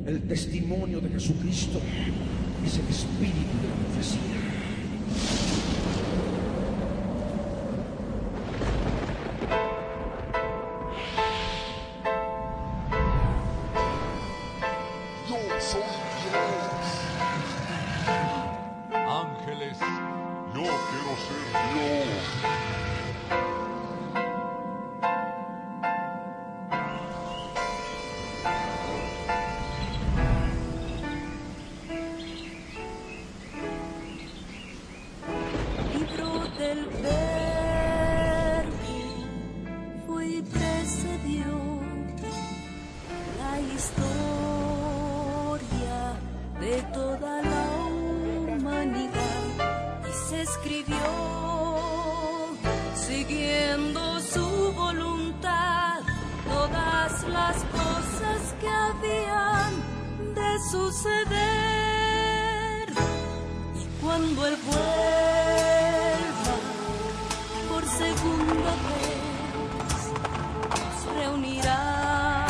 El testimonio de Jesucristo es el espíritu de la profecía. Yo soy Dios. Ángeles, Yo quiero ser Dios. Libro del Verbo fue y precedió la historia de toda la humanidad y se escribió siguiendo su voluntad todas las cosas que habían de suceder. Y cuando Él vuelva por segunda vez, nos reunirá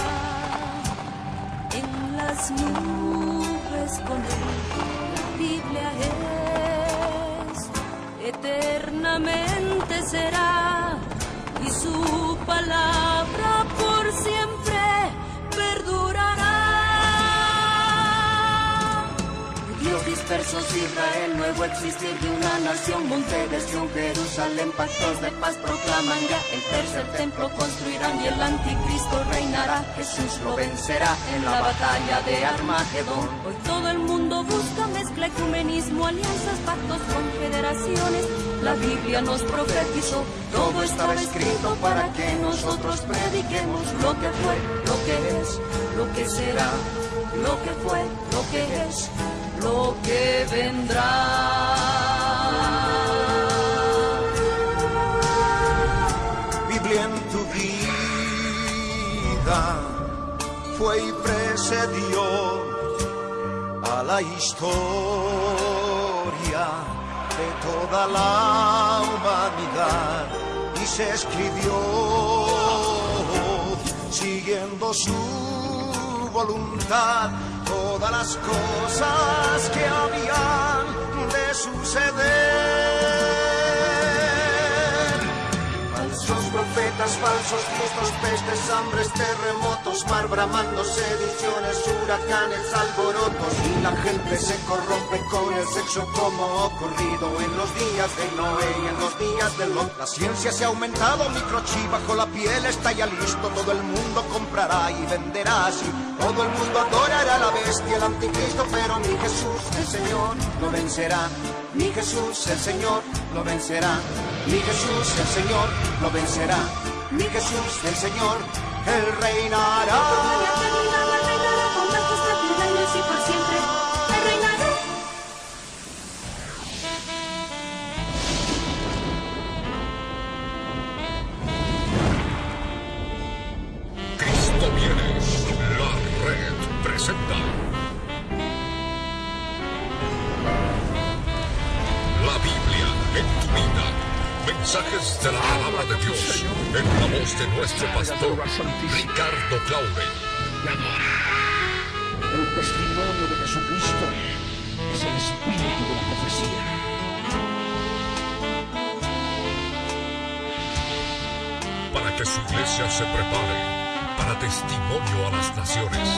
en las nubes con Él. La Biblia es, eternamente será, y su palabra por siempre perdurará. Dios dispersos, Israel, nuevo existir de una nación, monte de Sión, Jerusalén, pactos de paz proclaman ya, el tercer templo construirán y el anticristo reinará, Jesús lo vencerá en la batalla de Armagedón. Hoy todo el mundo busca mezcla, ecumenismo, alianzas, pactos, confederaciones, la Biblia nos profetizó, todo estaba escrito para que nosotros prediquemos lo que fue, lo que es, lo que será, lo que fue, lo que es, lo que vendrá. Biblia en tu vida fue y precedió a la historia de toda la humanidad y se escribió siguiendo su voluntad todas las cosas que habían de suceder. Falsos profetas, falsos cristos, pestes, hambres, terremotos, mar bramando, sediciones, huracanes, alborotos, y la gente se corrompe con el sexo como ocurrido en los días de Noé y en los días de Lot. La ciencia se ha aumentado, microchip bajo la piel está ya listo, todo el mundo comprará y venderá así. Todo el mundo adorará a la bestia, el anticristo, pero mi Jesús, el Señor, lo vencerá. Mi Jesús, el Señor, lo vencerá. Mi Jesús, el Señor, lo vencerá. Mi Jesús, el Señor, Él reinará. Reinará con majestad mil años y por siempre. Él reinará. Cristo viene. La red presenta la Biblia en tu vida. Mensajes de la palabra de Dios en la voz de nuestro pastor Ricardo Claure. El testimonio de Jesucristo es el espíritu de la profecía. Para que su iglesia se prepare para testimonio a las naciones.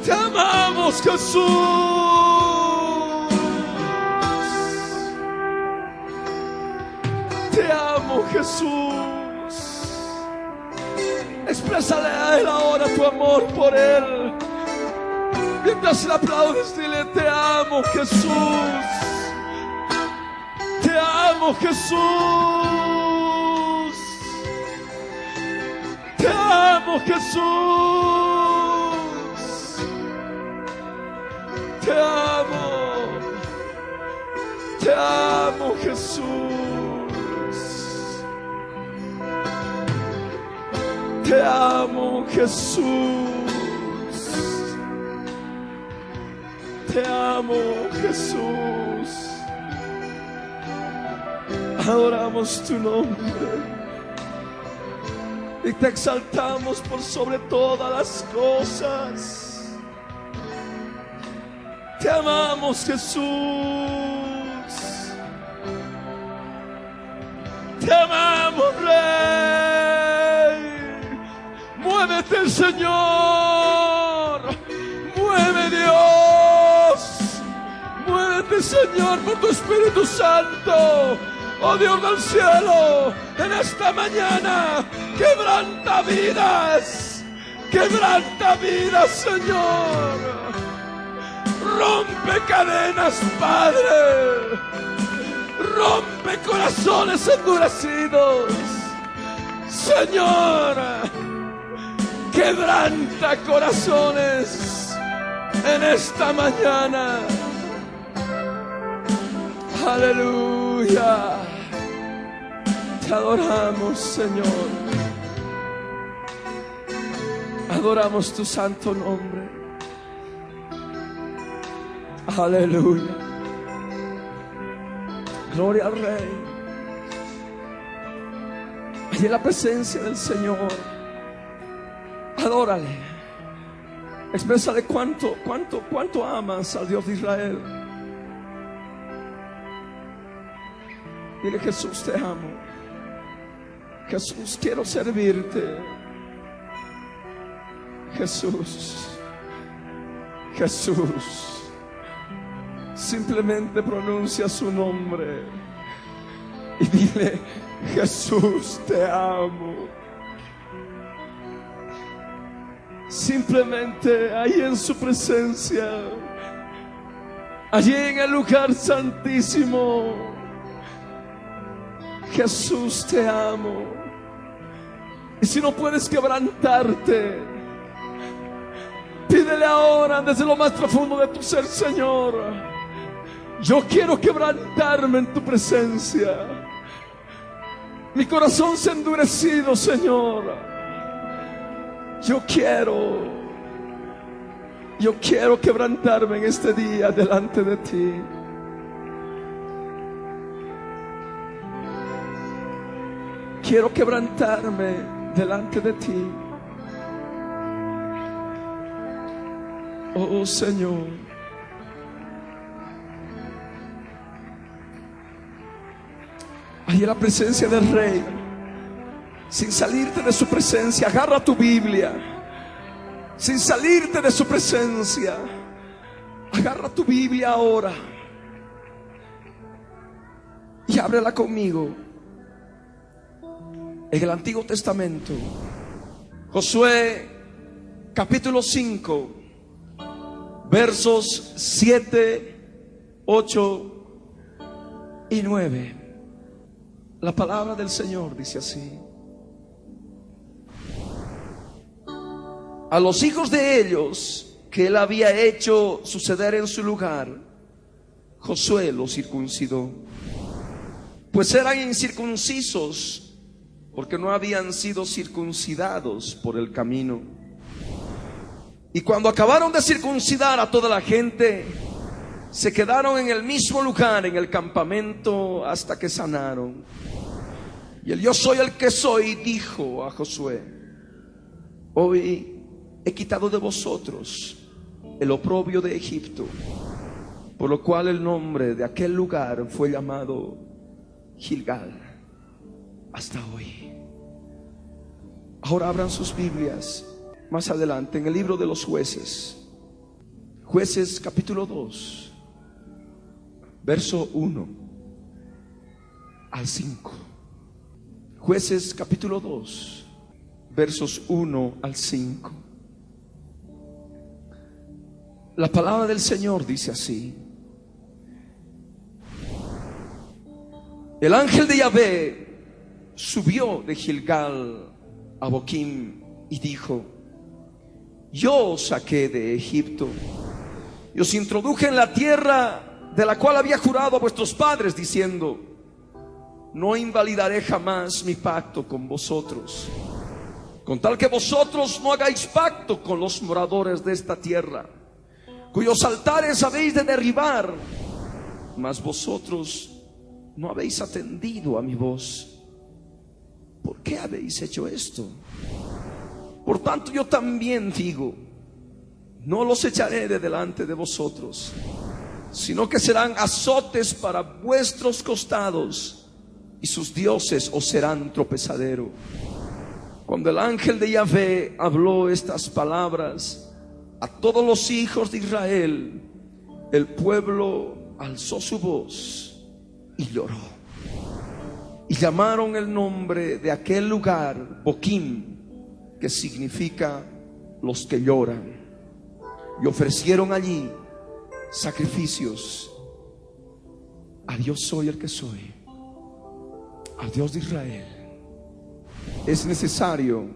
Te amamos, Jesús. Te amo, Jesús. Exprésale a Él ahora tu amor por Él. Mientras le aplaudes, dile: te amo, Jesús. Te amo, Jesús. Te amo, Jesús. amo, Jesús. Te amo, Jesús. Te amo, Jesús. Adoramos tu nombre y te exaltamos por sobre todas las cosas. Te amamos, Jesús. Te amamos, Rey. Muévete, Señor. Mueve, Dios. Muévete, Señor, por tu Espíritu Santo. Oh Dios del cielo, en esta mañana quebranta vidas. Quebranta vidas, Señor. Rompe cadenas, Padre. Rompe corazones endurecidos. Señor, quebranta corazones en esta mañana. Aleluya. Te adoramos, Señor. Adoramos tu santo nombre. Aleluya. Gloria al Rey. Allí en la presencia del Señor, adórale. Exprésale cuánto amas al Dios de Israel. Dile: Jesús, te amo. Jesús, quiero servirte. Jesús, Jesús. Simplemente pronuncia su nombre y dile: Jesús, te amo. Simplemente ahí en su presencia, allí en el lugar santísimo: Jesús, te amo. Y si no puedes quebrantarte, pídele ahora desde lo más profundo de tu ser: Señor, yo quiero quebrantarme en tu presencia. Mi corazón se ha endurecido, Señor. Yo quiero quebrantarme en este día delante de ti. Quiero quebrantarme delante de ti. Oh, Señor. Ahí en la presencia del Rey, sin salirte de su presencia, agarra tu Biblia. Sin salirte de su presencia, agarra tu Biblia ahora y ábrela conmigo en el Antiguo Testamento. Josué capítulo 5, versos 7, 8 y 9. La palabra del Señor dice así: a los hijos de ellos que él había hecho suceder en su lugar, Josué los circuncidó, pues eran incircuncisos porque no habían sido circuncidados por el camino. Y cuando acabaron de circuncidar a toda la gente, se quedaron en el mismo lugar, en el campamento, hasta que sanaron. Y el yo soy el que soy dijo a Josué: hoy he quitado de vosotros el oprobio de Egipto, por lo cual el nombre de aquel lugar fue llamado Gilgal hasta hoy. Ahora abran sus Biblias más adelante en el libro de los Jueces. Jueces capítulo 2, verso 1 al 5. Jueces capítulo 2, versos 1 al 5. La palabra del Señor dice así: el ángel de Yahvé subió de Gilgal a Boquim y dijo: yo os saqué de Egipto y os introduje en la tierra de la cual había jurado a vuestros padres, diciendo: no invalidaré jamás mi pacto con vosotros, con tal que vosotros no hagáis pacto con los moradores de esta tierra, cuyos altares habéis de derribar. Mas vosotros no habéis atendido a mi voz. ¿Por qué habéis hecho esto? Por tanto, yo también digo: no los echaré de delante de vosotros, sino que serán azotes para vuestros costados, y sus dioses os serán tropezadero. Cuando el ángel de Yahvé habló estas palabras a todos los hijos de Israel, el pueblo alzó su voz y lloró, y llamaron el nombre de aquel lugar Boquim, que significa los que lloran, y ofrecieron allí sacrificios a Dios soy el que soy, al Dios de Israel. Es necesario,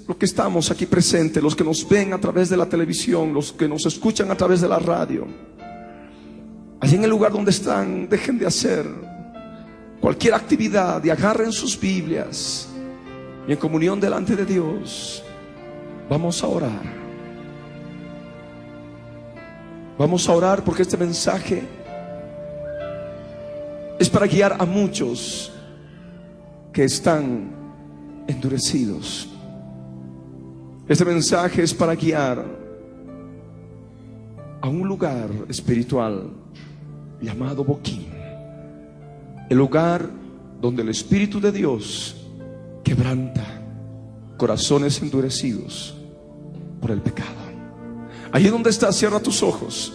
los que estamos aquí presentes, los que nos ven a través de la televisión, los que nos escuchan a través de la radio, allí en el lugar donde están, dejen de hacer cualquier actividad y agarren sus Biblias y en comunión delante de Dios vamos a orar. Vamos a orar porque este mensaje es para guiar a muchos que están endurecidos. Este mensaje es para guiar a un lugar espiritual llamado Boquim, el lugar donde el Espíritu de Dios quebranta corazones endurecidos por el pecado. Allí donde estás, cierra tus ojos,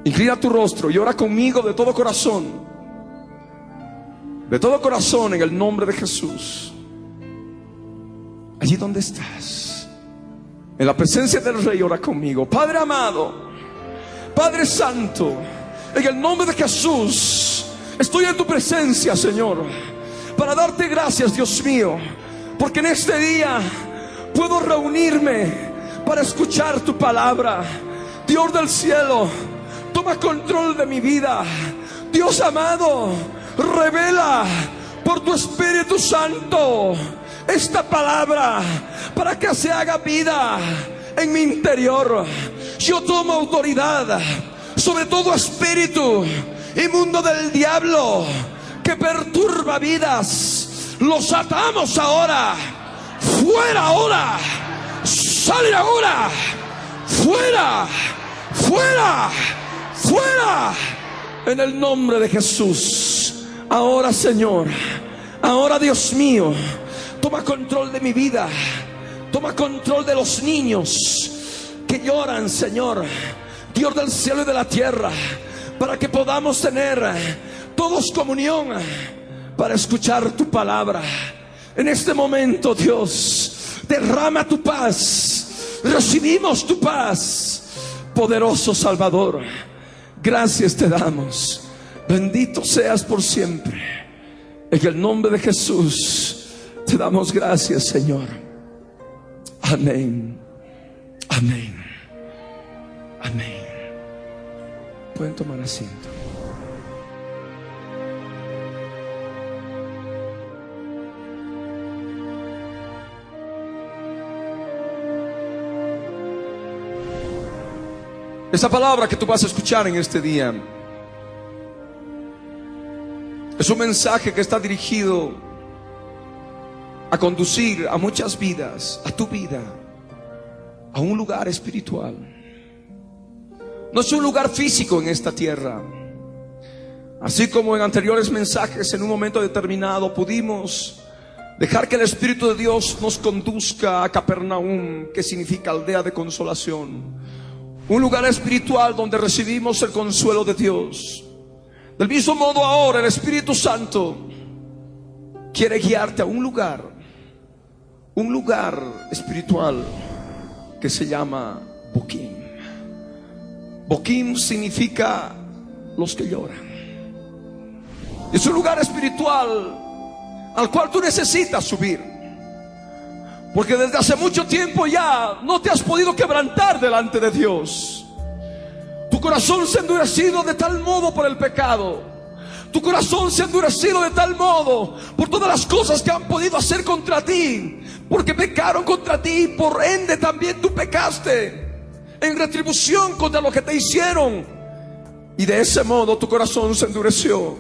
inclina tu rostro y ora conmigo de todo corazón, en el nombre de Jesús. Allí donde estás, en la presencia del Rey, ora conmigo. Padre amado, Padre santo, en el nombre de Jesús, estoy en tu presencia, Señor, para darte gracias, Dios mío, porque en este día puedo reunirme para escuchar tu palabra. Dios del cielo, toma control de mi vida. Dios amado, revela por tu Espíritu Santo esta palabra para que se haga vida en mi interior. Yo tomo autoridad sobre todo espíritu inmundo del diablo que perturba vidas. Los atamos ahora. Fuera ahora, sale ahora, fuera, fuera, fuera, en el nombre de Jesús. Ahora, Señor, ahora, Dios mío, toma control de mi vida, toma control de los niños que lloran, Señor, Dios del cielo y de la tierra, para que podamos tener todos comunión para escuchar tu palabra. En este momento, Dios, derrama tu paz. Recibimos tu paz, poderoso Salvador. Gracias te damos. Bendito seas por siempre. En el nombre de Jesús te damos gracias, Señor. Amén. Amén. Amén. Pueden tomar asiento. Esa palabra que tú vas a escuchar en este día es un mensaje que está dirigido a conducir a muchas vidas, a tu vida, a un lugar espiritual. No es un lugar físico en esta tierra. Así como en anteriores mensajes, en un momento determinado pudimos dejar que el Espíritu de Dios nos conduzca a Capernaum, que significa aldea de consolación. Un lugar espiritual donde recibimos el consuelo de Dios. Del mismo modo ahora el Espíritu Santo quiere guiarte a un lugar espiritual que se llama Boquim. Boquim significa los que lloran. Es un lugar espiritual al cual tú necesitas subir, porque desde hace mucho tiempo ya no te has podido quebrantar delante de Dios. Tu corazón se ha endurecido de tal modo por el pecado. Tu corazón se ha endurecido de tal modo por todas las cosas que han podido hacer contra ti, porque pecaron contra ti, por ende también tú pecaste en retribución contra lo que te hicieron. Y de ese modo tu corazón se endureció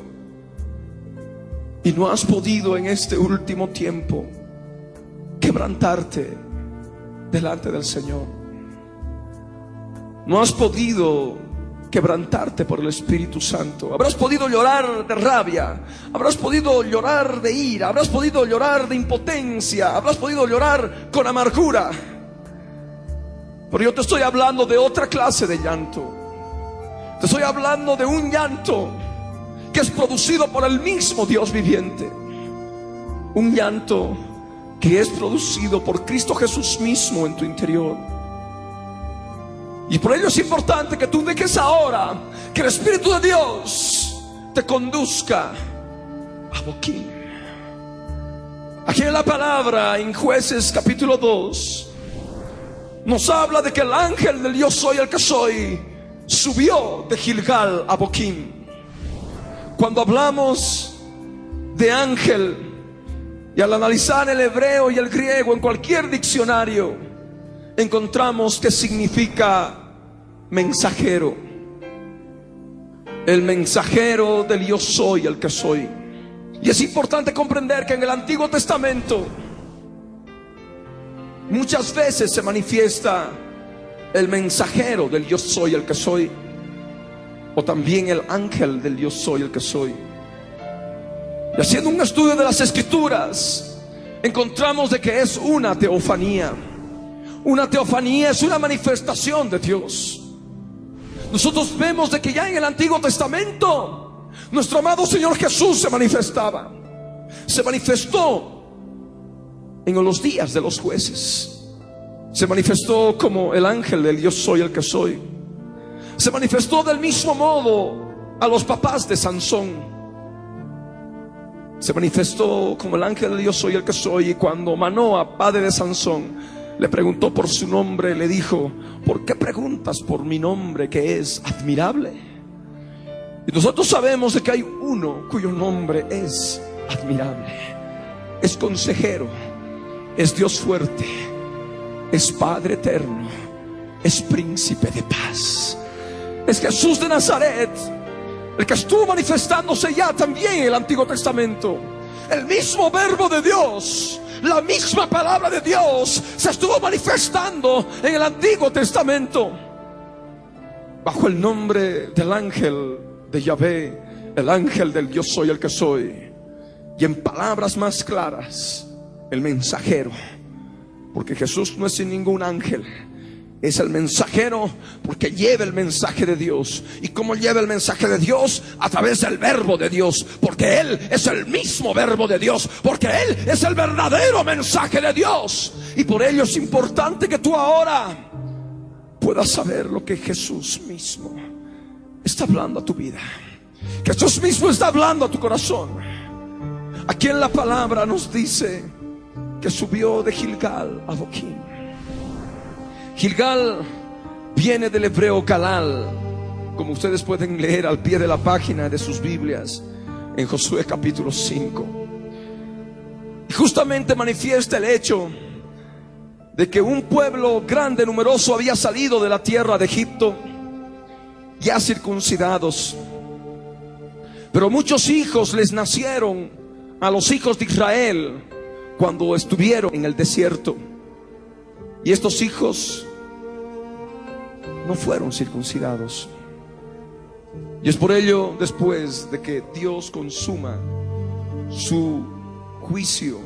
y no has podido en este último tiempo quebrantarte delante del Señor. No has podido quebrantarte por el Espíritu Santo. Habrás podido llorar de rabia, habrás podido llorar de ira, habrás podido llorar de impotencia, habrás podido llorar con amargura. Pero yo te estoy hablando de otra clase de llanto. Te estoy hablando de un llanto que es producido por el mismo Dios viviente. Un llanto que es producido por Cristo Jesús mismo en tu interior. Y por ello es importante que tú dejes ahora que el Espíritu de Dios te conduzca a Boquín. Aquí en la palabra, en Jueces capítulo 2, nos habla de que el ángel del yo soy el que soy subió de Gilgal a Boquín. Cuando hablamos de ángel, y al analizar el hebreo y el griego en cualquier diccionario, encontramos que significa mensajero. El mensajero del yo soy el que soy. Y es importante comprender que en el Antiguo Testamento muchas veces se manifiesta el mensajero del yo soy el que soy, o también el ángel del yo soy el que soy. Y haciendo un estudio de las Escrituras, encontramos de que es una teofanía. Una teofanía es una manifestación de Dios. Nosotros vemos de que ya en el Antiguo Testamento nuestro amado Señor Jesús se manifestaba. Se manifestó en los días de los jueces. Se manifestó como el ángel del yo soy el que soy. Se manifestó del mismo modo a los papás de Sansón. Se manifestó como el ángel del yo soy el que soy. Y cuando Manoa, padre de Sansón, le preguntó por su nombre, le dijo: ¿por qué preguntas por mi nombre, que es admirable? Y nosotros sabemos de que hay uno cuyo nombre es admirable. Es consejero, es Dios fuerte, es Padre eterno, es príncipe de paz. Es Jesús de Nazaret, el que estuvo manifestándose ya también en el Antiguo Testamento. El mismo verbo de Dios, la misma palabra de Dios se estuvo manifestando en el Antiguo Testamento bajo el nombre del ángel de Yahvé, el ángel del yo soy el que soy. Y en palabras más claras, el mensajero, porque Jesús no es ningún ángel, es el mensajero, porque lleva el mensaje de Dios. ¿Y cómo lleva el mensaje de Dios? A través del verbo de Dios, porque Él es el mismo verbo de Dios, porque Él es el verdadero mensaje de Dios. Y por ello es importante que tú ahora puedas saber lo que Jesús mismo está hablando a tu vida. Jesús mismo está hablando a tu corazón. Aquí en la palabra nos dice que subió de Gilgal a Boquín. Gilgal viene del hebreo Galal, como ustedes pueden leer al pie de la página de sus Biblias en Josué capítulo 5. Y justamente manifiesta el hecho de que un pueblo grande, numeroso, había salido de la tierra de Egipto, ya circuncidados. Pero muchos hijos les nacieron a los hijos de Israel cuando estuvieron en el desierto. Y estos hijos no fueron circuncidados. Y es por ello, después de que Dios consuma su juicio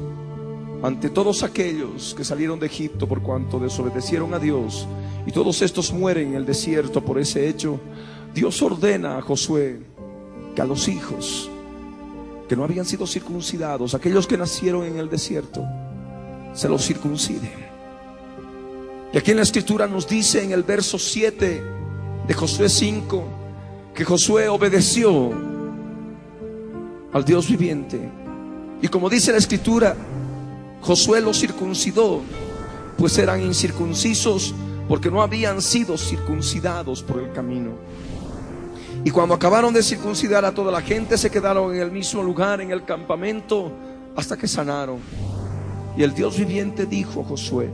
ante todos aquellos que salieron de Egipto por cuanto desobedecieron a Dios, y todos estos mueren en el desierto por ese hecho, Dios ordena a Josué que a los hijos que no habían sido circuncidados, aquellos que nacieron en el desierto, se los circunciden. Y aquí en la Escritura nos dice en el verso 7 de Josué 5 que Josué obedeció al Dios viviente. Y como dice la Escritura, Josué los circuncidó, pues eran incircuncisos porque no habían sido circuncidados por el camino. Y cuando acabaron de circuncidar a toda la gente, se quedaron en el mismo lugar, en el campamento, hasta que sanaron. Y el Dios viviente dijo a Josué: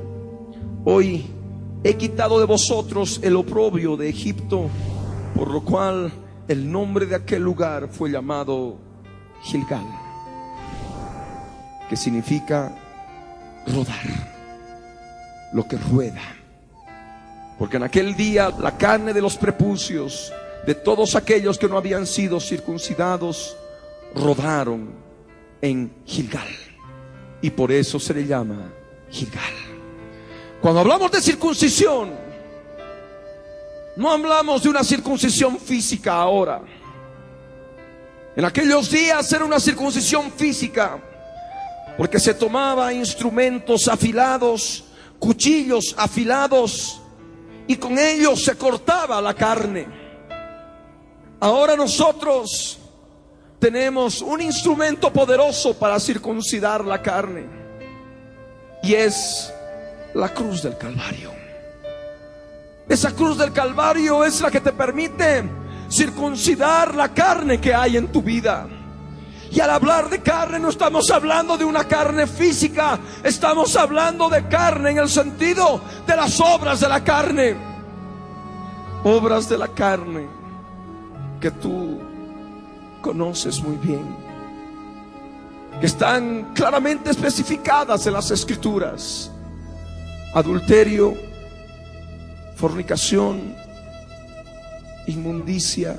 hoy he quitado de vosotros el oprobio de Egipto, por lo cual el nombre de aquel lugar fue llamado Gilgal, que significa rodar, lo que rueda. Porque en aquel día la carne de los prepucios, de todos aquellos que no habían sido circuncidados, rodaron en Gilgal, y por eso se le llama Gilgal. Cuando hablamos de circuncisión, no hablamos de una circuncisión física ahora. En aquellos días era una circuncisión física, porque se tomaba instrumentos afilados, cuchillos afilados, y con ellos se cortaba la carne. Ahora nosotros tenemos un instrumento poderoso para circuncidar la carne, y es la cruz del Calvario. Esa cruz del Calvario es la que te permite circuncidar la carne que hay en tu vida. Y al hablar de carne, no estamos hablando de una carne física, estamos hablando de carne en el sentido de las obras de la carne. Obras de la carne que tú conoces muy bien, que están claramente especificadas en las Escrituras: adulterio, fornicación, inmundicia,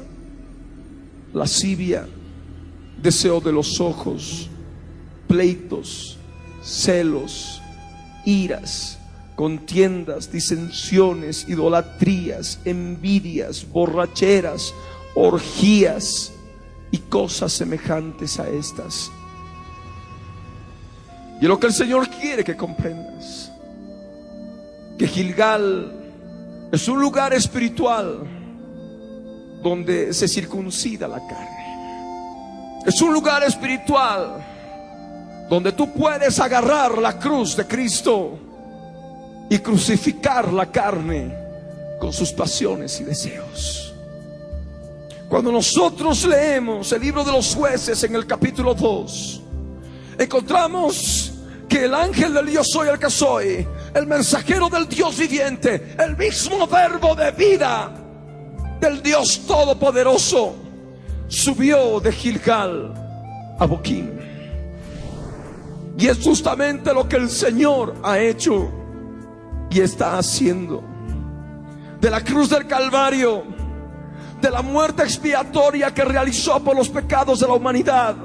lascivia, deseo de los ojos, pleitos, celos, iras, contiendas, disensiones, idolatrías, envidias, borracheras, orgías y cosas semejantes a estas. Y lo que el Señor quiere que comprendas, que Gilgal es un lugar espiritual donde se circuncida la carne. Es un lugar espiritual donde tú puedes agarrar la cruz de Cristo y crucificar la carne con sus pasiones y deseos. Cuando nosotros leemos el libro de los Jueces en el capítulo 2, encontramos que el ángel del Yo soy el que soy, el mensajero del Dios viviente, el mismo verbo de vida del Dios todopoderoso, subió de Gilgal a Boquim. Y es justamente lo que el Señor ha hecho y está haciendo. De la cruz del Calvario, de la muerte expiatoria que realizó por los pecados de la humanidad,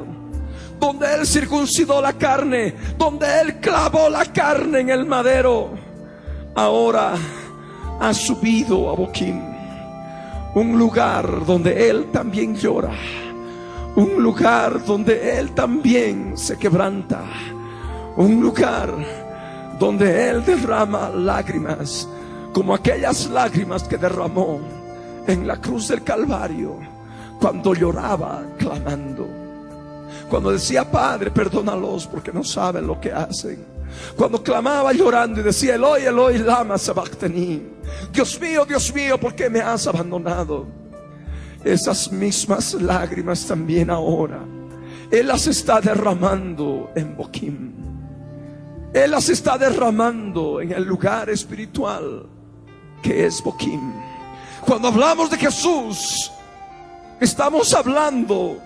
donde Él circuncidó la carne, donde Él clavó la carne en el madero, ahora ha subido a Boquim, un lugar donde Él también llora, un lugar donde Él también se quebranta, un lugar donde Él derrama lágrimas, como aquellas lágrimas que derramó en la cruz del Calvario, cuando lloraba clamando, cuando decía: Padre, perdónalos porque no saben lo que hacen. Cuando clamaba llorando y decía: Eloi, Eloi, lama sabachthani, Dios mío, ¿por qué me has abandonado? Esas mismas lágrimas también ahora Él las está derramando en Boquim. Él las está derramando en el lugar espiritual que es Boquim. Cuando hablamos de Jesús, estamos hablando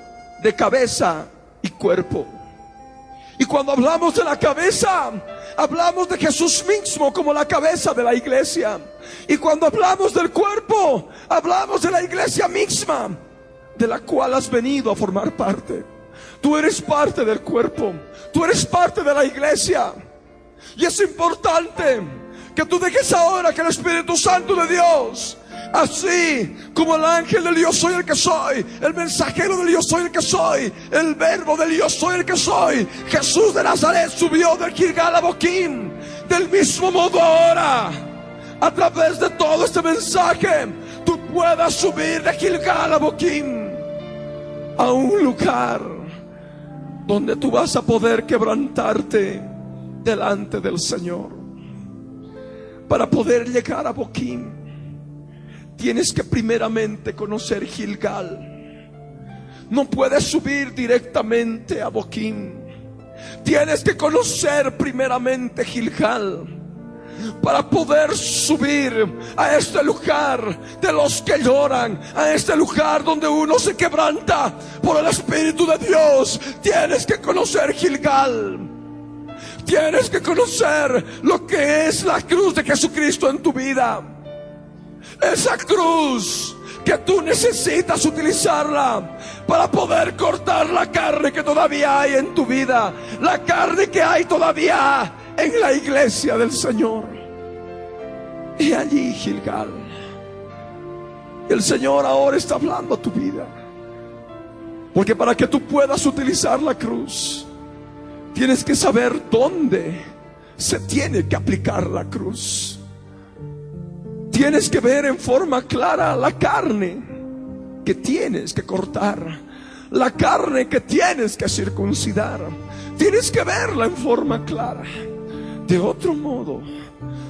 de cabeza y cuerpo. Y cuando hablamos de la cabeza, hablamos de Jesús mismo como la cabeza de la iglesia. Y cuando hablamos del cuerpo, hablamos de la iglesia misma, de la cual has venido a formar parte. Tú eres parte del cuerpo, tú eres parte de la iglesia. Y es importante que tú dejes ahora que el Espíritu Santo de Dios, así como el ángel del Yo soy el que soy, el mensajero del Yo soy el que soy, el verbo del Yo soy el que soy, Jesús de Nazaret subió del Gilgal a Boquim, del mismo modo ahora, a través de todo este mensaje, tú puedas subir de Gilgal a Boquim, a un lugar donde tú vas a poder quebrantarte delante del Señor, para poder llegar a Boquim, tienes que primeramente conocer Gilgal. No puedes subir directamente a Boquim. Tienes que conocer primeramente Gilgal para poder subir a este lugar de los que lloran, a este lugar donde uno se quebranta por el Espíritu de Dios. Tienes que conocer Gilgal. Tienes que conocer lo que es la cruz de Jesucristo en tu vida. Esa cruz que tú necesitas utilizarla para poder cortar la carne que todavía hay en tu vida, la carne que hay todavía en la iglesia del Señor. Y allí Gilgal. El Señor ahora está hablando a tu vida, porque para que tú puedas utilizar la cruz, tienes que saber dónde se tiene que aplicar la cruz. Tienes que ver en forma clara la carne que tienes que cortar, la carne que tienes que circuncidar. Tienes que verla en forma clara. De otro modo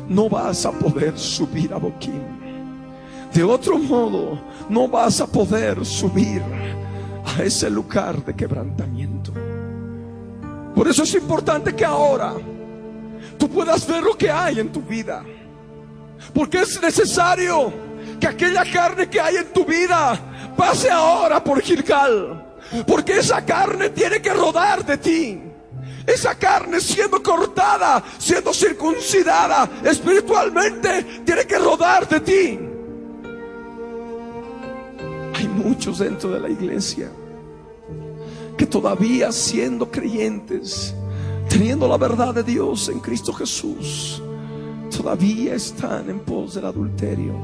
no vas a poder subir a Boquim. De otro modo no vas a poder subir a ese lugar de quebrantamiento. Por eso es importante que ahora tú puedas ver lo que hay en tu vida, porque es necesario que aquella carne que hay en tu vida pase ahora por Gilgal, porque esa carne tiene que rodar de ti. Esa carne siendo cortada, siendo circuncidada espiritualmente, tiene que rodar de ti. Hay muchos dentro de la iglesia que todavía siendo creyentes, teniendo la verdad de Dios en Cristo Jesús, todavía están en pos del adulterio,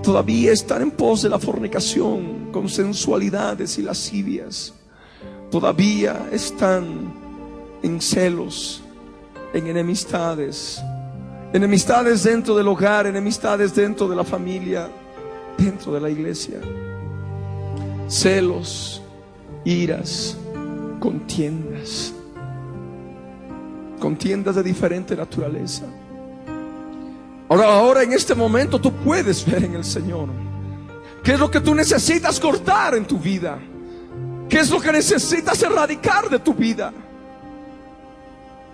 todavía están en pos de la fornicación con sensualidades y lascivias, todavía están en celos, en enemistades, enemistades dentro del hogar, enemistades dentro de la familia, dentro de la iglesia, celos, iras, contiendas de diferente naturaleza. Ahora en este momento tú puedes ver en el Señor qué es lo que tú necesitas cortar en tu vida, qué es lo que necesitas erradicar de tu vida,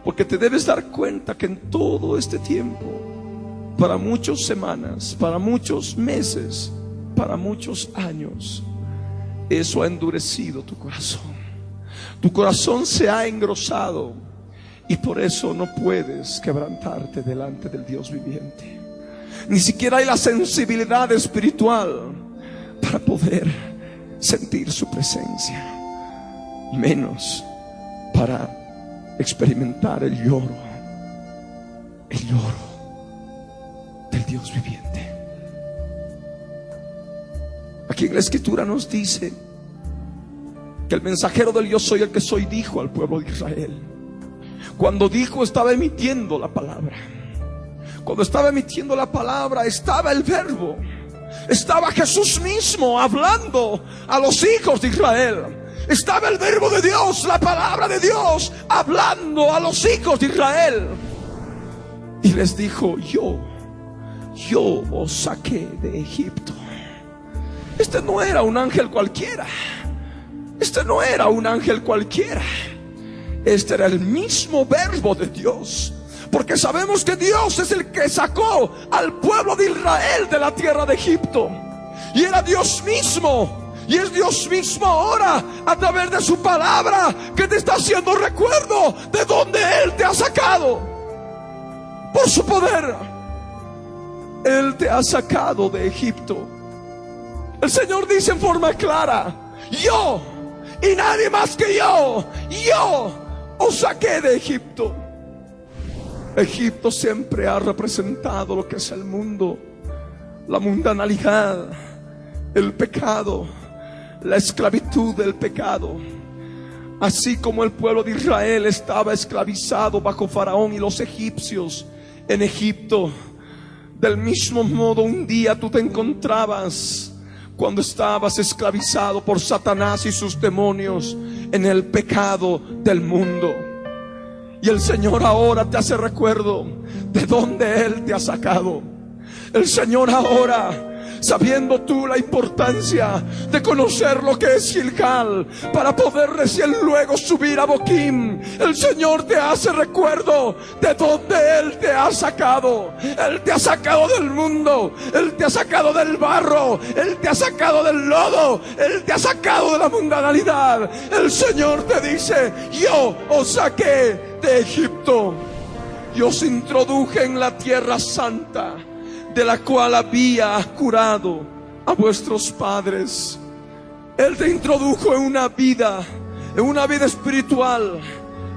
porque te debes dar cuenta que en todo este tiempo, para muchas semanas, para muchos meses, para muchos años, eso ha endurecido tu corazón. Tu corazón se ha engrosado y por eso no puedes quebrantarte delante del Dios viviente. Ni siquiera hay la sensibilidad espiritual para poder sentir su presencia, menos para experimentar el lloro del Dios viviente. Aquí en la Escritura nos dice que el mensajero del yo soy el que soy dijo al pueblo de Israel. Cuando dijo, estaba emitiendo la palabra. Cuando estaba emitiendo la palabra, estaba el verbo, estaba Jesús mismo hablando a los hijos de Israel. Estaba el verbo de Dios, la palabra de Dios, hablando a los hijos de Israel. Y les dijo, yo os saqué de Egipto. Este no era un ángel cualquiera. Este no era un ángel cualquiera. Este era el mismo verbo de Dios. Porque sabemos que Dios es el que sacó al pueblo de Israel de la tierra de Egipto. Y era Dios mismo. Y es Dios mismo ahora, a través de su palabra, que te está haciendo recuerdo de donde Él te ha sacado. Por su poder, Él te ha sacado de Egipto. El Señor dice en forma clara, yo y nadie más que yo os saqué de Egipto. Egipto siempre ha representado lo que es el mundo, la mundanalidad, el pecado, la esclavitud del pecado. Así como el pueblo de Israel estaba esclavizado bajo Faraón y los egipcios en Egipto, del mismo modo un día tú te encontrabas cuando estabas esclavizado por Satanás y sus demonios en el pecado del mundo. Y el Señor ahora te hace recuerdo de dónde Él te ha sacado. El Señor ahora, sabiendo tú la importancia de conocer lo que es Gilgal para poder recién luego subir a Boquim, el Señor te hace recuerdo de dónde Él te ha sacado. Él te ha sacado del mundo, Él te ha sacado del barro, Él te ha sacado del lodo, Él te ha sacado de la mundanalidad. El Señor te dice: yo os saqué de Egipto, yo os introduje en la tierra santa, de la cual había jurado a vuestros padres. Él te introdujo en una vida espiritual,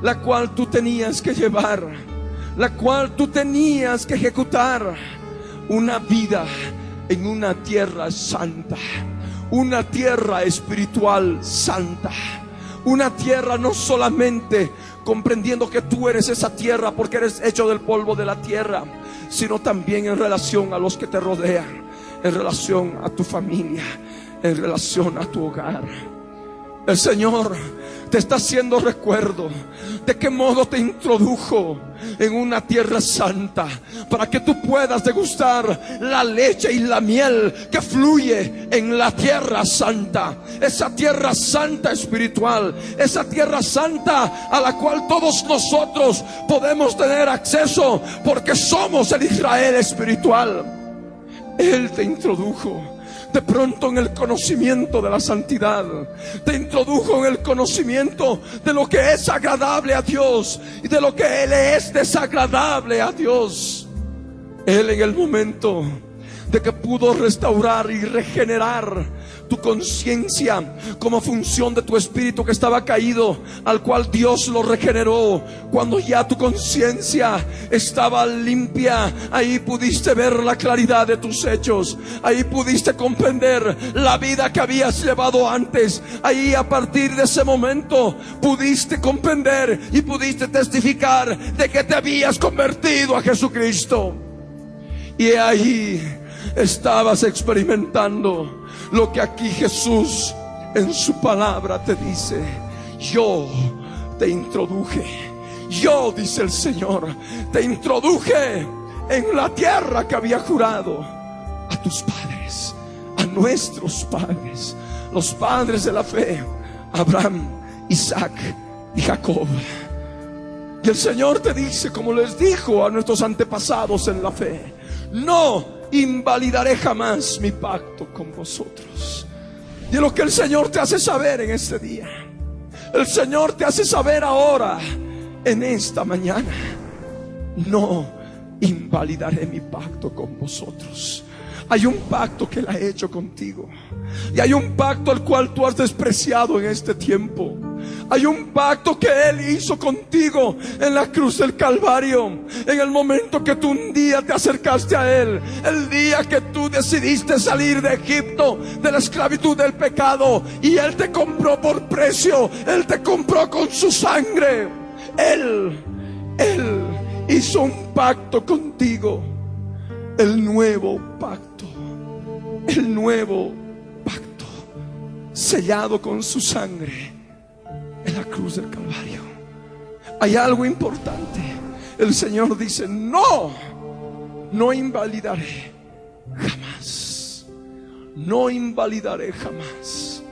la cual tú tenías que llevar, la cual tú tenías que ejecutar. Una vida en una tierra santa, una tierra espiritual santa, una tierra no solamente comprendiendo que tú eres esa tierra porque eres hecho del polvo de la tierra, sino también en relación a los que te rodean, en relación a tu familia, en relación a tu hogar. El Señor te está haciendo recuerdo de qué modo te introdujo en una tierra santa, para que tú puedas degustar la leche y la miel que fluye en la tierra santa. Esa tierra santa espiritual, esa tierra santa a la cual todos nosotros podemos tener acceso, porque somos el Israel espiritual. Él te introdujo de pronto en el conocimiento de la santidad, te introdujo en el conocimiento de lo que es agradable a Dios y de lo que Él es desagradable a Dios. Él, en el momento de que pudo restaurar y regenerar tu conciencia como función de tu espíritu que estaba caído, al cual Dios lo regeneró, cuando ya tu conciencia estaba limpia, ahí pudiste ver la claridad de tus hechos, ahí pudiste comprender la vida que habías llevado antes. Ahí, a partir de ese momento, pudiste comprender y pudiste testificar de que te habías convertido a Jesucristo. Y ahí estabas experimentando lo que aquí Jesús en su palabra te dice: yo te introduje, yo, dice el Señor, te introduje en la tierra que había jurado a tus padres, a nuestros padres, los padres de la fe, Abraham, Isaac y Jacob. Y el Señor te dice, como les dijo a nuestros antepasados en la fe: no invalidaré jamás mi pacto con vosotros. Y es lo que el Señor te hace saber en este día. El Señor te hace saber ahora, en esta mañana: no invalidaré mi pacto con vosotros. Hay un pacto que Él ha hecho contigo, y hay un pacto al cual tú has despreciado en este tiempo. Hay un pacto que Él hizo contigo en la cruz del Calvario, en el momento que tú un día te acercaste a Él, el día que tú decidiste salir de Egipto, de la esclavitud del pecado, y Él te compró por precio, Él te compró con su sangre. Él hizo un pacto contigo, el nuevo pacto, sellado con su sangre en la cruz del Calvario. Hay algo importante. El Señor dice: no invalidaré jamás, no invalidaré jamás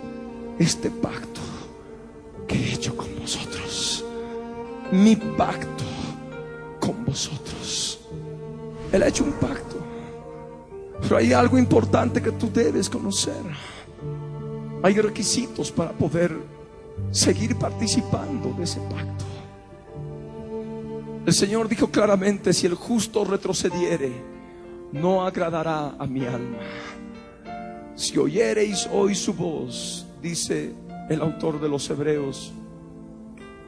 este pacto que he hecho con vosotros, mi pacto con vosotros. Él ha hecho un pacto, pero hay algo importante que tú debes conocer. Hay requisitos para poder seguir participando de ese pacto. El Señor dijo claramente: si el justo retrocediere, no agradará a mi alma. Si oyereis hoy su voz, dice el autor de los Hebreos,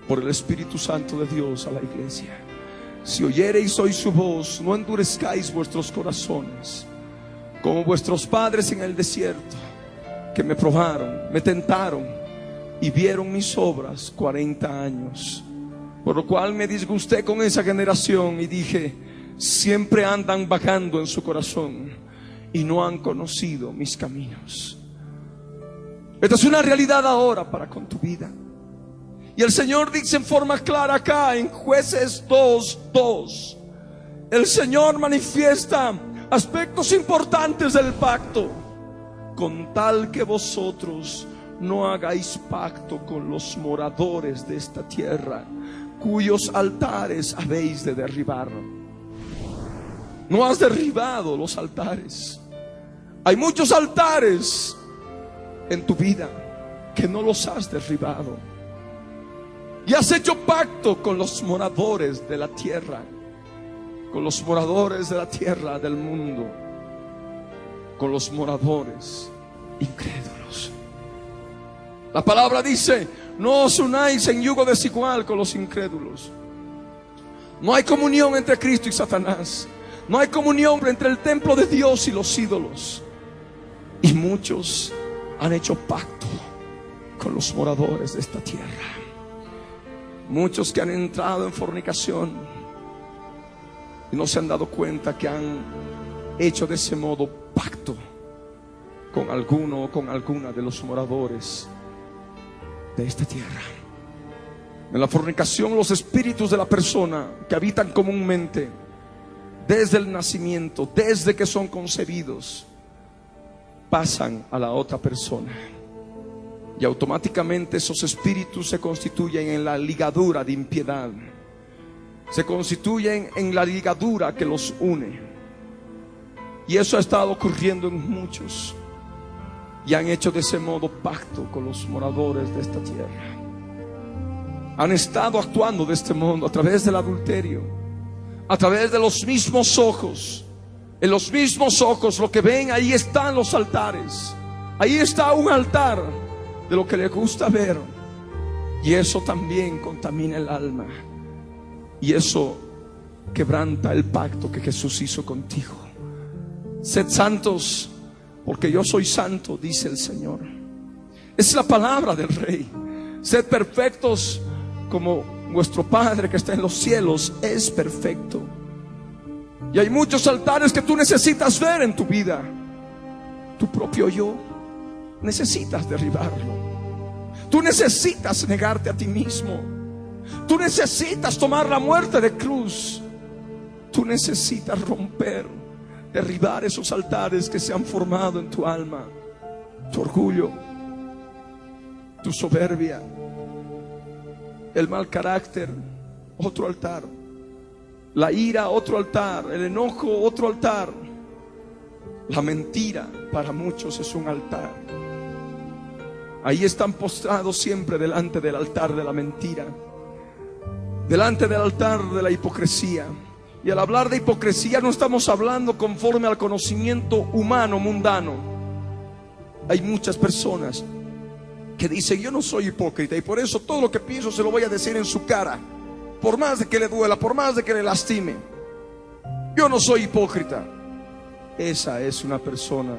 por el Espíritu Santo de Dios a la iglesia: si oyereis hoy su voz, no endurezcáis vuestros corazones, como vuestros padres en el desierto, que me probaron, me tentaron y vieron mis obras 40 años. Por lo cual me disgusté con esa generación y dije: siempre andan vagando en su corazón y no han conocido mis caminos. Esta es una realidad ahora para con tu vida. Y el Señor dice en forma clara acá en Jueces 2:2, el Señor manifiesta aspectos importantes del pacto, con tal que vosotros no hagáis pacto con los moradores de esta tierra, cuyos altares habéis de derribar. No has derribado los altares. Hay muchos altares en tu vida que no los has derribado. Y has hecho pacto con los moradores de la tierra, con los moradores de la tierra del mundo, con los moradores incrédulos. La palabra dice: no os unáis en yugo desigual con los incrédulos. No hay comunión entre Cristo y Satanás. No hay comunión entre el templo de Dios y los ídolos. Y muchos han hecho pacto con los moradores de esta tierra. Muchos que han entrado en fornicación y no se han dado cuenta que han hecho de ese modo pacto con alguno o con alguna de los moradores de esta tierra. En la fornicación, los espíritus de la persona que habitan comúnmente desde el nacimiento, desde que son concebidos, pasan a la otra persona. Y automáticamente esos espíritus se constituyen en la ligadura de impiedad. Se constituyen en la ligadura que los une. Y eso ha estado ocurriendo en muchos. Y han hecho de ese modo pacto con los moradores de esta tierra. Han estado actuando de este modo a través del adulterio, a través de los mismos ojos. En los mismos ojos lo que ven, ahí están los altares. Ahí está un altar de lo que les gusta ver. Y eso también contamina el alma. Y eso quebranta el pacto que Jesús hizo contigo. Sed santos, porque yo soy santo, dice el Señor. Es la palabra del Rey. Sed perfectos como vuestro Padre que está en los cielos es perfecto. Y hay muchos altares que tú necesitas ver en tu vida. Tu propio yo necesitas derribarlo. Tú necesitas negarte a ti mismo. Tú necesitas tomar la muerte de cruz. Tú necesitas romper, derribar esos altares que se han formado en tu alma. Tu orgullo, tu soberbia, el mal carácter, otro altar. La ira, otro altar. El enojo, otro altar. La mentira para muchos es un altar. Ahí están postrados siempre delante del altar de la mentira, delante del altar de la hipocresía. Y al hablar de hipocresía no estamos hablando conforme al conocimiento humano, mundano. Hay muchas personas que dicen: yo no soy hipócrita, y por eso todo lo que pienso se lo voy a decir en su cara, por más de que le duela, por más de que le lastime. Yo no soy hipócrita. Esa es una persona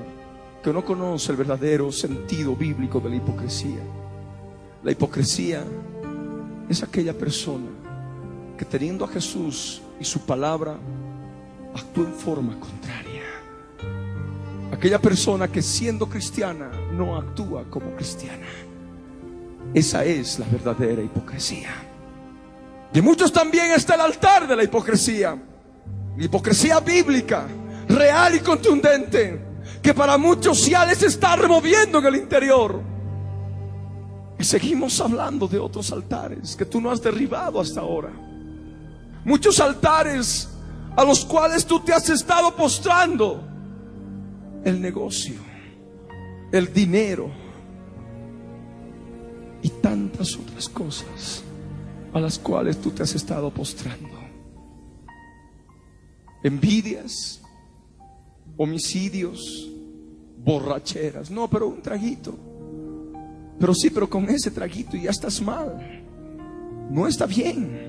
que no conoce el verdadero sentido bíblico de la hipocresía. La hipocresía es aquella persona que, teniendo a Jesús y su palabra, actúa en forma contraria. Aquella persona que, siendo cristiana, no actúa como cristiana. Esa es la verdadera hipocresía. Y muchos también está el altar de la hipocresía. La hipocresía bíblica, real y contundente, que para muchos ya les está removiendo en el interior. Y seguimos hablando de otros altares que tú no has derribado hasta ahora. Muchos altares a los cuales tú te has estado postrando. El negocio, el dinero y tantas otras cosas a las cuales tú te has estado postrando. Envidias, homicidios, borracheras. No, pero un traguito. Pero sí, pero con ese traguito ya estás mal. No está bien.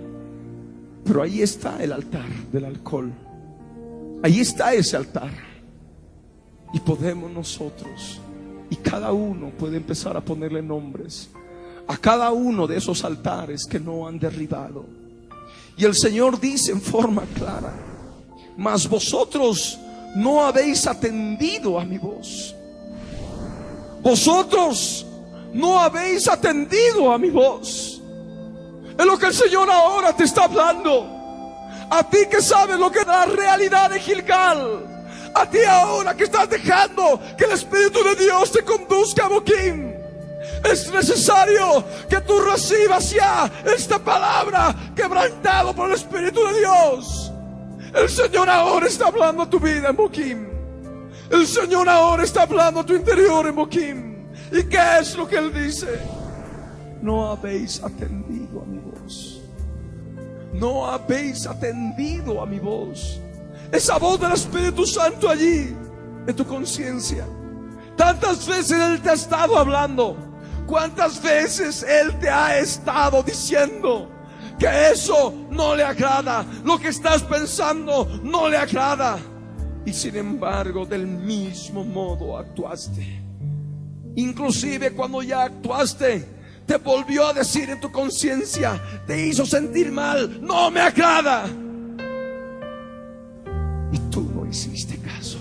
Pero ahí está el altar del alcohol. Ahí está ese altar. Y podemos nosotros, y cada uno puede empezar a ponerle nombres a cada uno de esos altares que no han derribado. Y el Señor dice en forma clara: mas vosotros no habéis atendido a mi voz. Vosotros no habéis atendido a mi voz. Es lo que el Señor ahora te está hablando. A ti que sabes lo que es la realidad de Gilgal. A ti ahora que estás dejando que el Espíritu de Dios te conduzca a Boquim. Es necesario que tú recibas ya esta palabra quebrantado por el Espíritu de Dios. El Señor ahora está hablando a tu vida en Boquim. El Señor ahora está hablando a tu interior en Boquim. ¿Y qué es lo que Él dice? No habéis atendido a mi voz. No habéis atendido a mi voz. Esa voz del Espíritu Santo allí en tu conciencia. Tantas veces Él te ha estado hablando. ¿Cuántas veces Él te ha estado diciendo que eso no le agrada? Lo que estás pensando no le agrada. Y sin embargo, del mismo modo actuaste. Inclusive cuando ya actuaste, te volvió a decir en tu conciencia, te hizo sentir mal, no me agrada. Y tú no hiciste caso.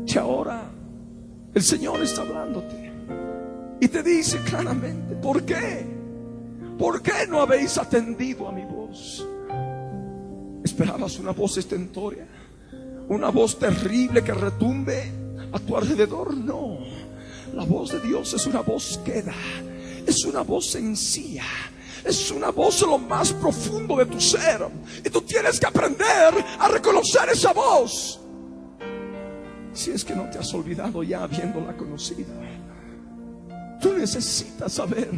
Y ahora el Señor está hablándote y te dice claramente, ¿por qué? ¿Por qué no habéis atendido a mi voz? ¿Esperabas una voz estentórea? ¿Una voz terrible que retumbe a tu alrededor? No. La voz de Dios es una voz queda. Es una voz sencilla. Es una voz en lo más profundo de tu ser. Y tú tienes que aprender a reconocer esa voz. Si es que no te has olvidado ya habiéndola conocido. Tú necesitas saber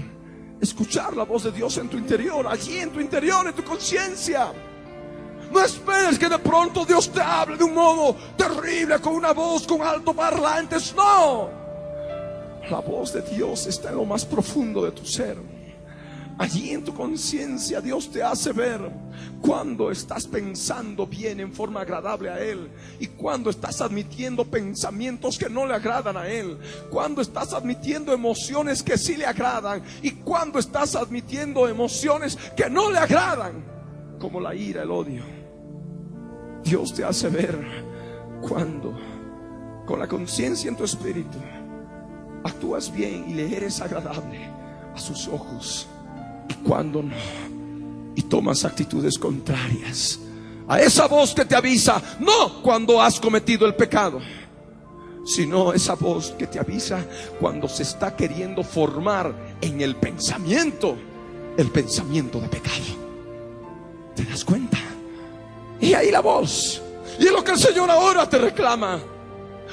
escuchar la voz de Dios en tu interior. Allí en tu interior, en tu conciencia. No esperes que de pronto Dios te hable de un modo terrible, con una voz, con altoparlantes. No. La voz de Dios está en lo más profundo de tu ser. Allí en tu conciencia Dios te hace ver cuando estás pensando bien en forma agradable a Él y cuando estás admitiendo pensamientos que no le agradan a Él, cuando estás admitiendo emociones que sí le agradan y cuando estás admitiendo emociones que no le agradan, como la ira, el odio. Dios te hace ver cuando con la conciencia en tu espíritu actúas bien y le eres agradable a sus ojos, y cuando no, y tomas actitudes contrarias a esa voz que te avisa, no cuando has cometido el pecado, sino esa voz que te avisa cuando se está queriendo formar en el pensamiento de pecado. ¿Te das cuenta? Y ahí la voz, y es lo que el Señor ahora te reclama.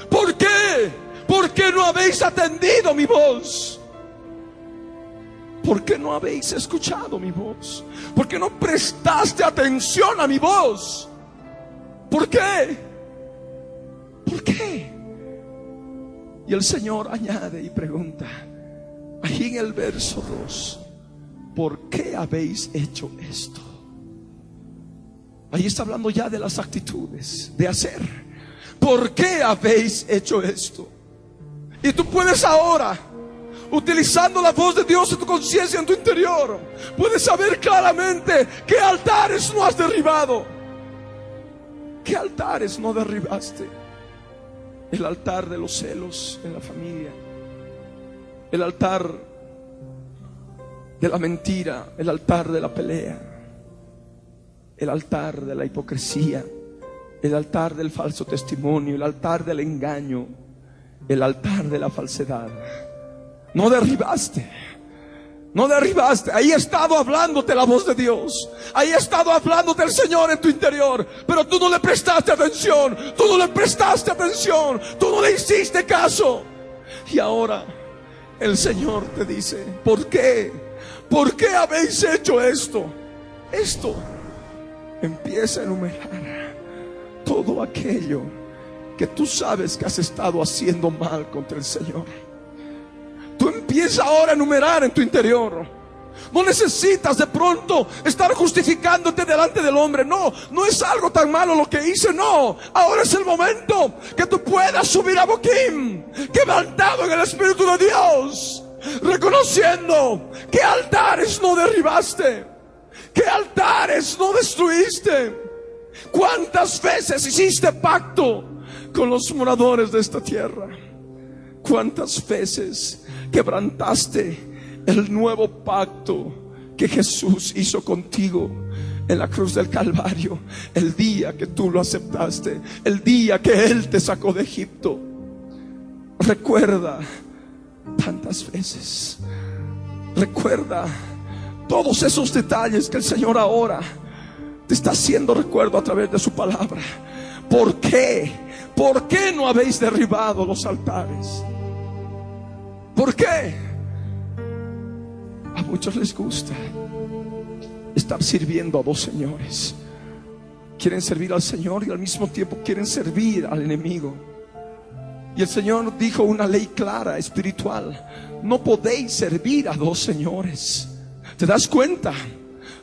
¿Por qué? ¿Por qué no habéis atendido mi voz? ¿Por qué no habéis escuchado mi voz? ¿Por qué no prestaste atención a mi voz? ¿Por qué? ¿Por qué? Y el Señor añade y pregunta, ahí en el verso 2, ¿por qué habéis hecho esto? Ahí está hablando ya de las actitudes, de hacer. ¿Por qué habéis hecho esto? Y tú puedes ahora, utilizando la voz de Dios en tu conciencia, en tu interior, puedes saber claramente qué altares no has derribado. ¿Qué altares no derribaste? El altar de los celos en la familia, el altar de la mentira, el altar de la pelea, el altar de la hipocresía, el altar del falso testimonio, el altar del engaño, el altar de la falsedad. No derribaste. No derribaste. Ahí ha estado hablándote la voz de Dios. Ahí ha estado hablándote el Señor en tu interior. Pero tú no le prestaste atención. Tú no le prestaste atención. Tú no le hiciste caso. Y ahora el Señor te dice, ¿por qué? ¿Por qué habéis hecho esto? Esto. Empieza a enumerar todo aquello que tú sabes que has estado haciendo mal contra el Señor. Tú empieza ahora a enumerar en tu interior. No necesitas de pronto estar justificándote delante del hombre. No, no es algo tan malo lo que hice. No, ahora es el momento que tú puedas subir a Boquim, quebrantado en el Espíritu de Dios, reconociendo qué altares no derribaste, qué altares no destruiste. ¿Cuántas veces hiciste pacto con los moradores de esta tierra? ¿Cuántas veces quebrantaste el nuevo pacto que Jesús hizo contigo en la cruz del Calvario, el día que tú lo aceptaste, el día que Él te sacó de Egipto. Recuerda tantas veces, recuerda todos esos detalles que el Señor ahora te está haciendo recuerdo a través de su palabra. ¿Por qué? ¿Por qué no habéis derribado los altares? ¿Por qué? A muchos les gusta estar sirviendo a dos señores. Quieren servir al Señor y al mismo tiempo quieren servir al enemigo. Y el Señor dijo una ley clara, espiritual: no podéis servir a dos señores. ¿Te das cuenta?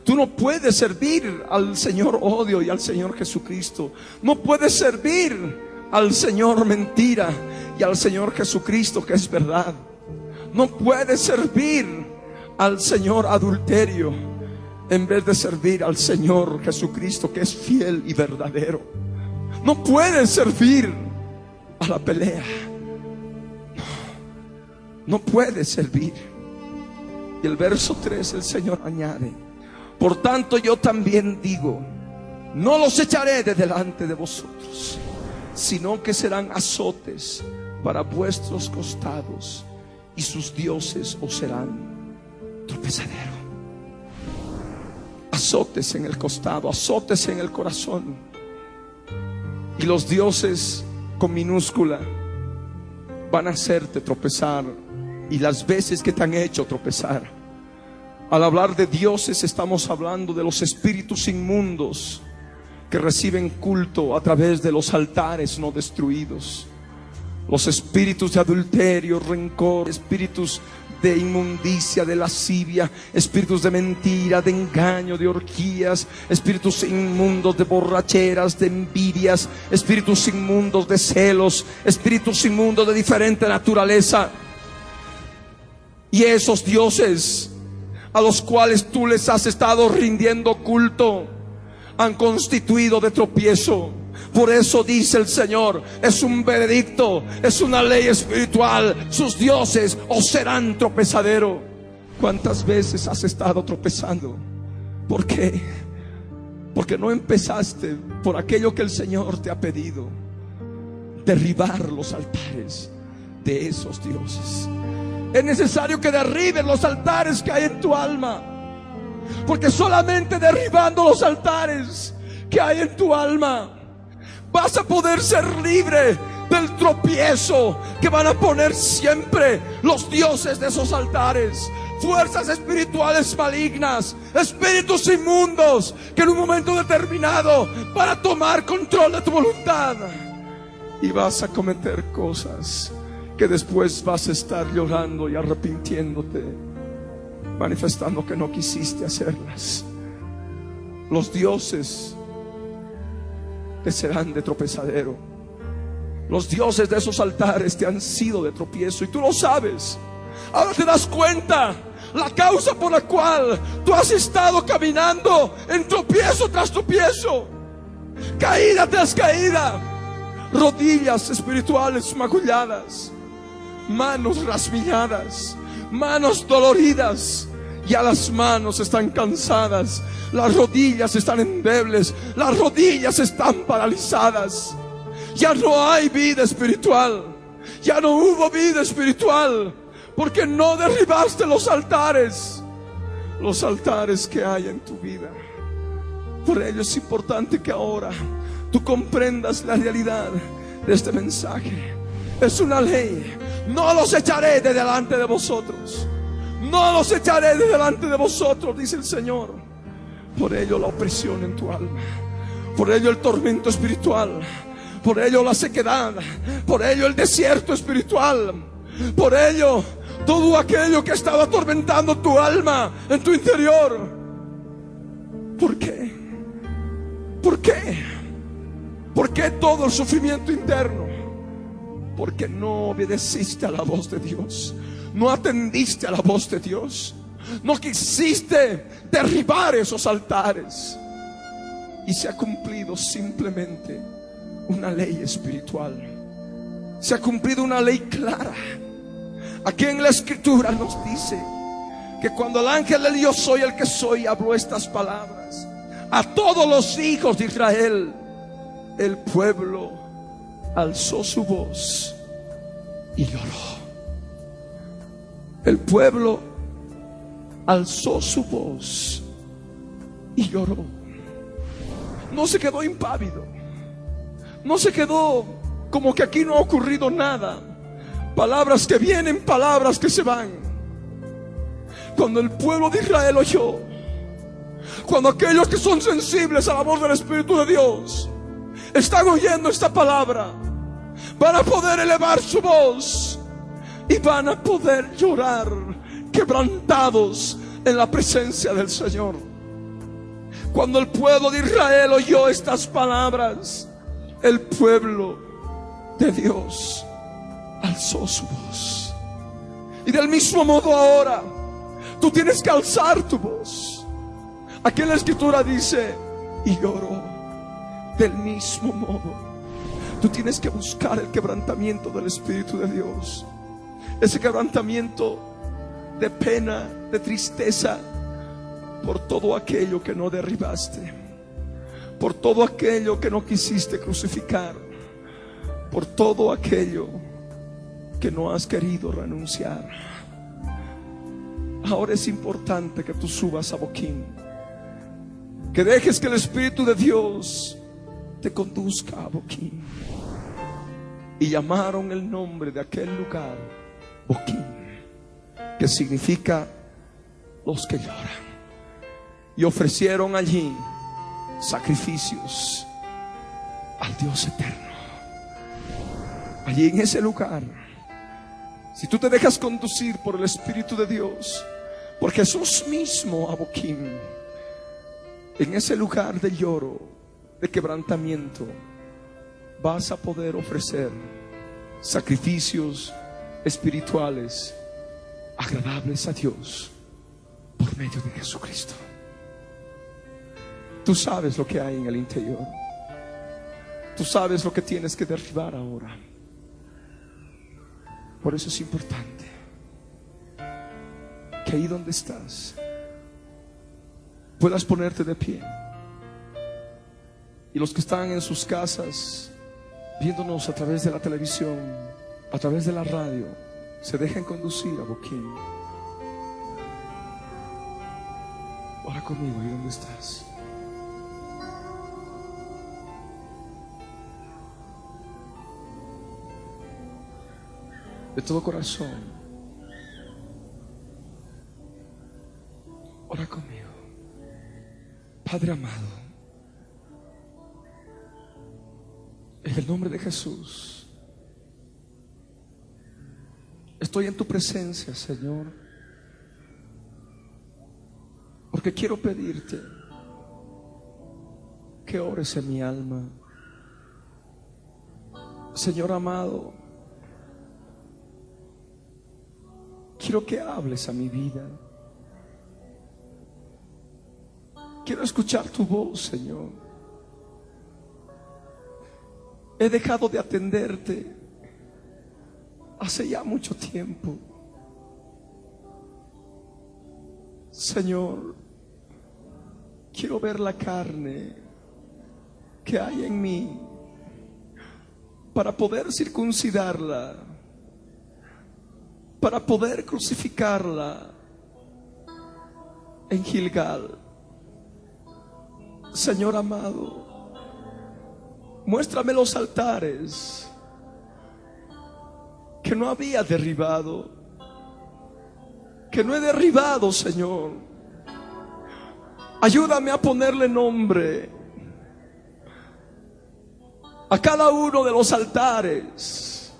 Tú no puedes servir al Señor odio y al Señor Jesucristo. No puedes servir al Señor mentira y al Señor Jesucristo que es verdad. No puedes servir al Señor adulterio en vez de servir al Señor Jesucristo que es fiel y verdadero. No puedes servir a la pelea. No puedes servir. Y el verso 3, el Señor añade: por tanto yo también digo, no los echaré de delante de vosotros, sino que serán azotes para vuestros costados, y sus dioses os serán tropezadero. Azotes en el costado, azotes en el corazón. Y los dioses con minúscula van a hacerte tropezar, y las veces que te han hecho tropezar. Al hablar de dioses estamos hablando de los espíritus inmundos que reciben culto a través de los altares no destruidos. Los espíritus de adulterio, rencor, espíritus de inmundicia, de lascivia, espíritus de mentira, de engaño, de orgías, espíritus inmundos de borracheras, de envidias, espíritus inmundos de celos, espíritus inmundos de diferente naturaleza. Y esos dioses a los cuales tú les has estado rindiendo culto han constituido de tropiezo. Por eso dice el Señor, es un veredicto, es una ley espiritual: sus dioses os serán tropezadero. ¿Cuántas veces has estado tropezando? ¿Por qué? Porque no empezaste por aquello que el Señor te ha pedido: derribar los altares de esos dioses. Es necesario que derribes los altares que hay en tu alma, porque solamente derribando los altares que hay en tu alma vas a poder ser libre del tropiezo que van a poner siempre los dioses de esos altares. Fuerzas espirituales malignas, espíritus inmundos que en un momento determinado van a tomar control de tu voluntad, y vas a cometer cosas que después vas a estar llorando y arrepintiéndote, manifestando que no quisiste hacerlas. Los dioses te serán de tropezadero. Los dioses de esos altares te han sido de tropiezo, y tú lo sabes. Ahora te das cuenta la causa por la cual tú has estado caminando en tropiezo tras tropiezo, caída tras caída, rodillas espirituales magulladas, manos rasmilladas, manos doloridas. Ya las manos están cansadas, las rodillas están endebles, las rodillas están paralizadas. Ya no hay vida espiritual, ya no hubo vida espiritual, porque no derribaste los altares que hay en tu vida. Por ello es importante que ahora tú comprendas la realidad de este mensaje. Es una ley: no los echaré de delante de vosotros. No los echaré de delante de vosotros, dice el Señor. Por ello la opresión en tu alma, por ello el tormento espiritual, por ello la sequedad, por ello el desierto espiritual, por ello todo aquello que estaba atormentando tu alma en tu interior. ¿Por qué? ¿Por qué? ¿Por qué todo el sufrimiento interno? Porque no obedeciste a la voz de Dios, no atendiste a la voz de Dios, no quisiste derribar esos altares, y se ha cumplido simplemente una ley espiritual. Se ha cumplido una ley clara. Aquí en la Escritura nos dice que cuando el ángel del Yo soy el que soy habló estas palabras a todos los hijos de Israel, el pueblo alzó su voz y lloró. El pueblo alzó su voz y lloró. No se quedó impávido, no se quedó como que aquí no ha ocurrido nada. Palabras que vienen, palabras que se van. Cuando el pueblo de Israel oyó, cuando aquellos que son sensibles a la voz del Espíritu de Dios están oyendo esta palabra, van a poder elevar su voz y van a poder llorar quebrantados en la presencia del Señor. Cuando el pueblo de Israel oyó estas palabras, el pueblo de Dios alzó su voz. Y del mismo modo ahora tú tienes que alzar tu voz. Aquí en la Escritura dice: y lloró. Del mismo modo tú tienes que buscar el quebrantamiento del Espíritu de Dios. Ese quebrantamiento de pena, de tristeza, por todo aquello que no derribaste, por todo aquello que no quisiste crucificar, por todo aquello que no has querido renunciar. Ahora es importante que tú subas a Boquim, que dejes que el Espíritu de Dios te conduzca a Boquim. Y llamaron el nombre de aquel lugar Boquim, que significa los que lloran. Y ofrecieron allí sacrificios al Dios eterno. Allí en ese lugar, si tú te dejas conducir por el Espíritu de Dios, por Jesús mismo, a Boquim, en ese lugar de lloro, de quebrantamiento, vas a poder ofrecer sacrificios espirituales agradables a Dios por medio de Jesucristo. Tú sabes lo que hay en el interior. Tú sabes lo que tienes que derribar ahora. Por eso es importante que ahí donde estás puedas ponerte de pie. Y los que están en sus casas viéndonos a través de la televisión, a través de la radio, se dejen conducir a Boquim. Ora conmigo, ahí donde estás. De todo corazón, ora conmigo. Padre amado, en el nombre de Jesús, estoy en tu presencia, Señor, porque quiero pedirte que ores en mi alma. Señor amado, quiero que hables a mi vida. Quiero escuchar tu voz, Señor. He dejado de atenderte hace ya mucho tiempo. Señor, quiero ver la carne que hay en mí para poder circuncidarla, para poder crucificarla en Gilgal. Señor amado, muéstrame los altares que no había derribado, que no he derribado, Señor. Ayúdame a ponerle nombre a cada uno de los altares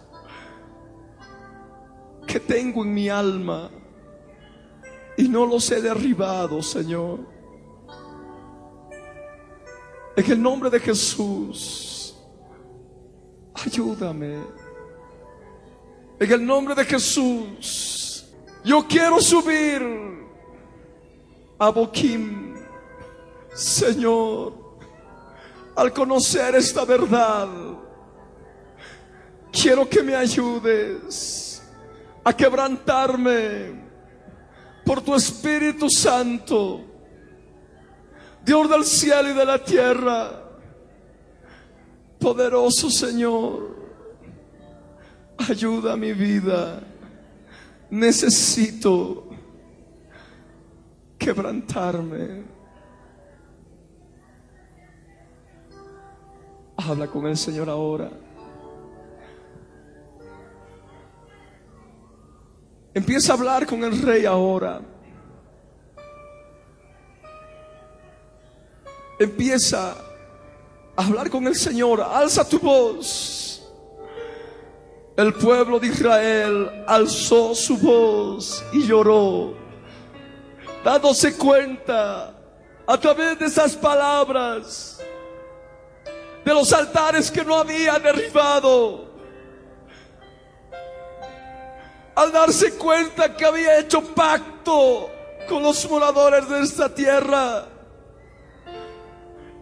que tengo en mi alma y no los he derribado, Señor. En el nombre de Jesús, ayúdame. En el nombre de Jesús, yo quiero subir a Boquim, Señor. Al conocer esta verdad, quiero que me ayudes a quebrantarme por tu Espíritu Santo, Dios del cielo y de la tierra. Poderoso Señor, ayuda a mi vida. Necesito quebrantarme. Habla con el Señor ahora. Empieza a hablar con el Rey ahora. Empieza a hablar con el Señor. Alza tu voz. El pueblo de Israel alzó su voz y lloró, dándose cuenta a través de esas palabras de los altares que no había derribado, al darse cuenta que había hecho pacto con los moradores de esta tierra,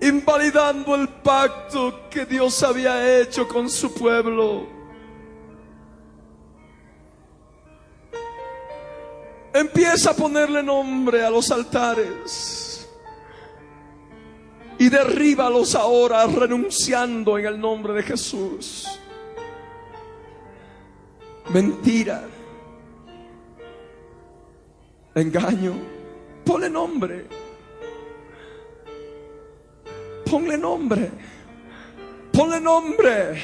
invalidando el pacto que Dios había hecho con su pueblo. Empieza a ponerle nombre a los altares y derríbalos ahora, renunciando en el nombre de Jesús. Mentira, engaño, ponle nombre. Ponle nombre. Ponle nombre.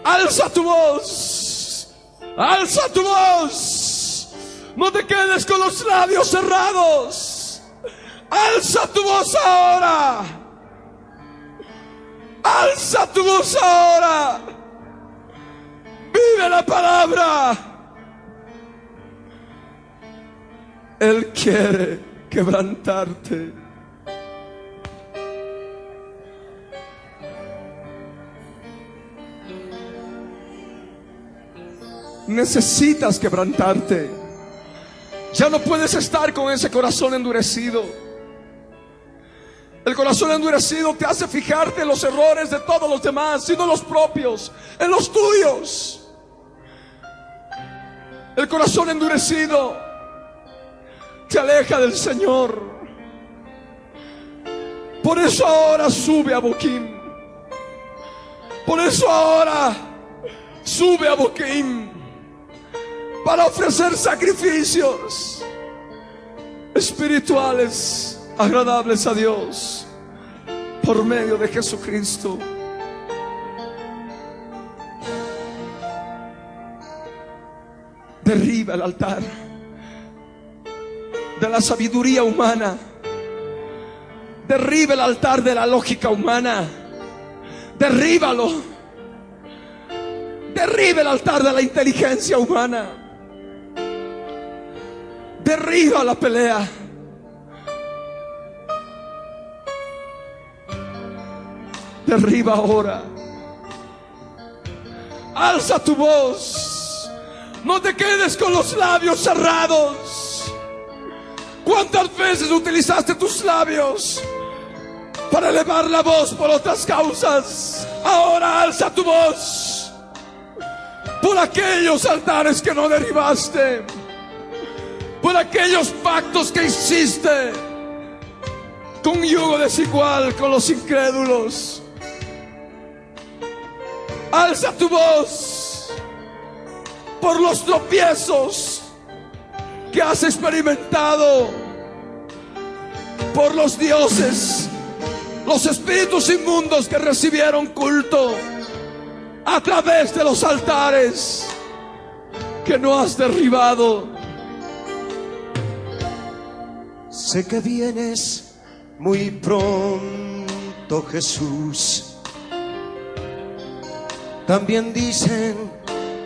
Alza tu voz. Alza tu voz. No te quedes con los labios cerrados. Alza tu voz ahora. Alza tu voz ahora. Vive la palabra. Él quiere quebrantarte. Necesitas quebrantarte. Ya no puedes estar con ese corazón endurecido. El corazón endurecido te hace fijarte en los errores de todos los demás, sino los propios, en los tuyos. El corazón endurecido te aleja del Señor. Por eso ahora sube a Boquim. Por eso ahora sube a Boquim, para ofrecer sacrificios espirituales agradables a Dios por medio de Jesucristo. Derriba el altar de la sabiduría humana. Derriba el altar de la lógica humana. Derríbalo. Derriba el altar de la inteligencia humana. Derriba la pelea. Derriba ahora. Alza tu voz. No te quedes con los labios cerrados. ¿Cuántas veces utilizaste tus labios para elevar la voz por otras causas? Ahora alza tu voz por aquellos altares que no derribaste, por aquellos pactos que hiciste con yugo desigual con los incrédulos. Alza tu voz por los tropiezos que has experimentado, por los dioses, los espíritus inmundos que recibieron culto a través de los altares que no has derribado. Sé que vienes muy pronto, Jesús. También dicen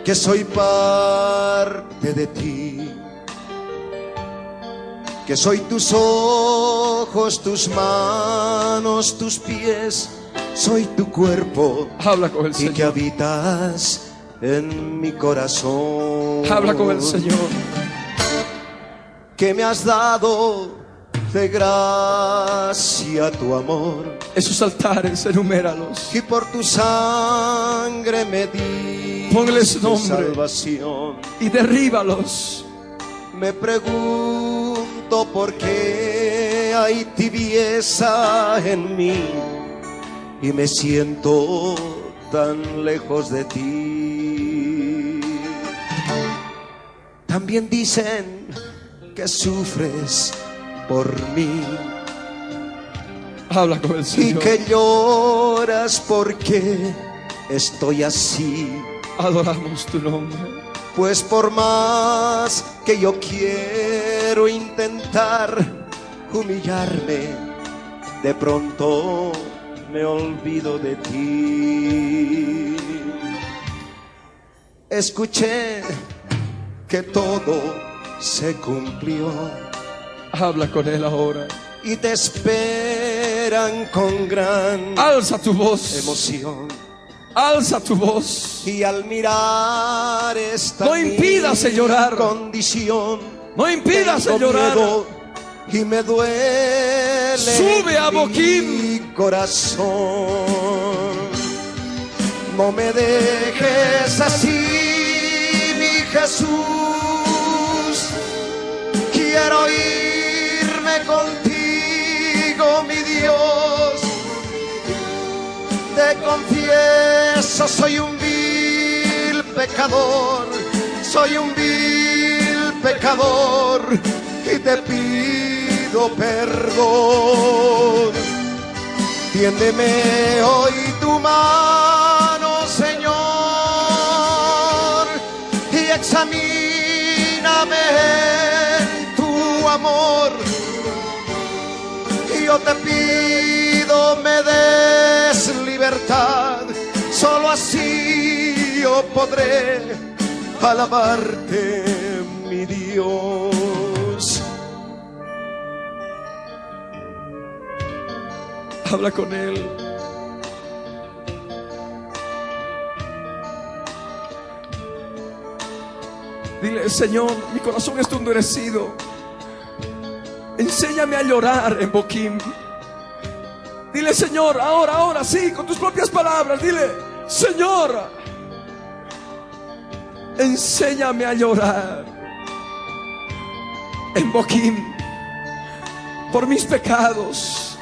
que soy parte de ti, que soy tus ojos, tus manos, tus pies, soy tu cuerpo. Habla con el Señor. Y que habitas en mi corazón. Habla con el Señor. Que me has dado de gracia tu amor. Esos altares, enuméralos. Y por tu sangre me diste Ponles nombre salvación. y derríbalos. Me pregunto pregunto por qué hay tibieza en mí y me siento tan lejos de ti. También dicen que sufres por mí. Habla con el Señor. Y que lloras porque estoy así. Adoramos tu nombre. Pues por más que yo quiero intentar humillarme, de pronto me olvido de ti. Escuché que todo se cumplió. Habla con Él ahora. Y te esperan con gran alza tu voz, emoción. Alza tu voz. Y al mirar esta no impidas llorar. Condición, no impidas llorar. Y me duele. Sube a Boquim. Mi corazón. No me dejes así, mi Jesús. Quiero irme contigo, mi Dios. Te confieso, soy un vil pecador, soy un vil pecador y te pido perdón. Tiéndeme hoy tu mano, Señor, y examíname en tu amor. Y yo te pido me des libertad, solo así yo podré alabarte, mi Dios. Habla con Él. Dile: Señor, mi corazón está endurecido. Enséñame a llorar en Boquim. Dile: Señor, ahora, sí, con tus propias palabras. Dile: Señor, enséñame a llorar en Boquim por mis pecados,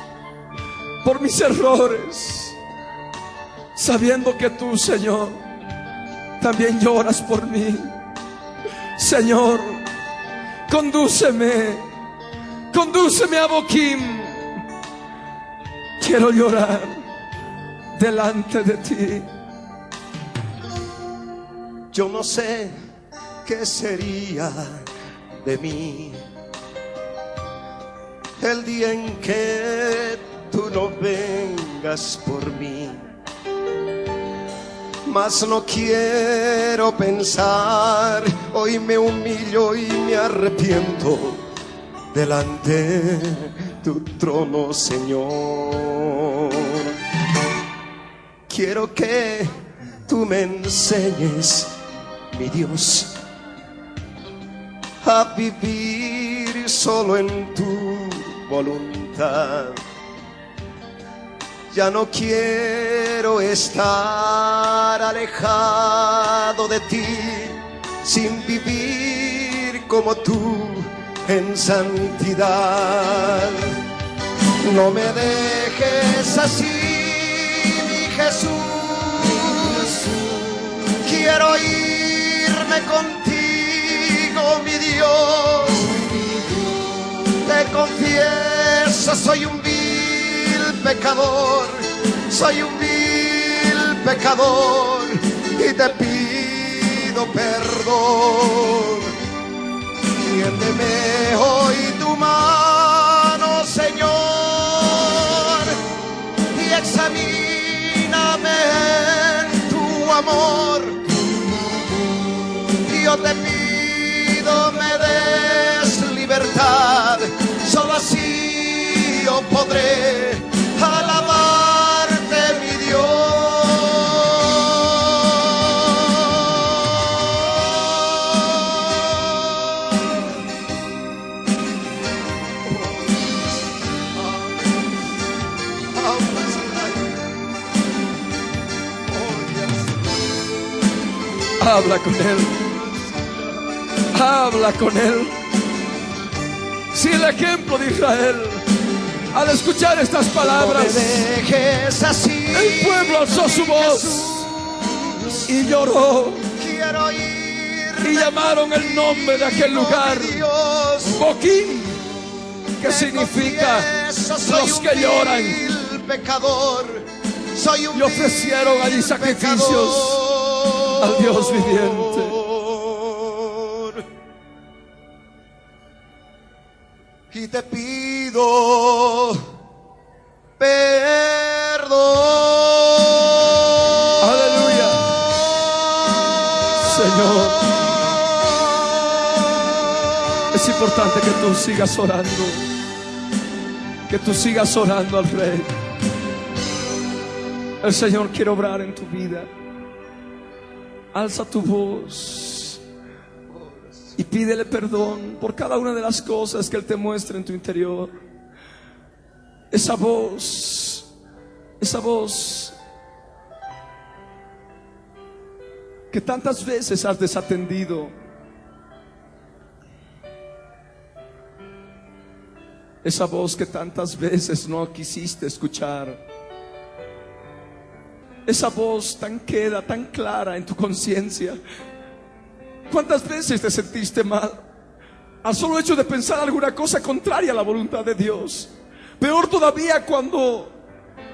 por mis errores, sabiendo que tú, Señor, también lloras por mí. Señor, condúceme a Boquim. Quiero llorar delante de ti. Yo no sé qué sería de mí el día en que tú no vengas por mí. Mas no quiero pensar, hoy me humillo y me arrepiento delante tu trono, Señor. Quiero que tú me enseñes, mi Dios, a vivir solo en tu voluntad. Ya no quiero estar alejado de ti, sin vivir como tú en santidad. No me dejes así, mi Jesús. Quiero irme contigo, mi Dios. Te confieso, soy un pecador, soy un vil pecador y te pido perdón. Tiéndeme hoy tu mano, Señor, y examíname en tu amor. Y yo te pido me des libertad, solo así yo podré alabarte, mi Dios. Habla con Él. Habla con Él. Si el ejemplo de Israel, al escuchar estas palabras, no me dejes así, el pueblo alzó su voz y lloró. quiero ir Y llamaron el nombre de aquel lugar Boquim, que significa los que lloran. Pecador, soy un Y ofrecieron allí sacrificios al Dios viviente. Y te pido perdón. Aleluya. Señor, es importante que tú sigas orando, que tú sigas orando al Rey. El Señor quiere obrar en tu vida. Alza tu voz y pídele perdón por cada una de las cosas que Él te muestra en tu interior. Esa voz que tantas veces has desatendido. Esa voz que tantas veces no quisiste escuchar. Esa voz tan queda, tan clara en tu conciencia. ¿Cuántas veces te sentiste mal al solo hecho de pensar alguna cosa contraria a la voluntad de Dios? Peor todavía cuando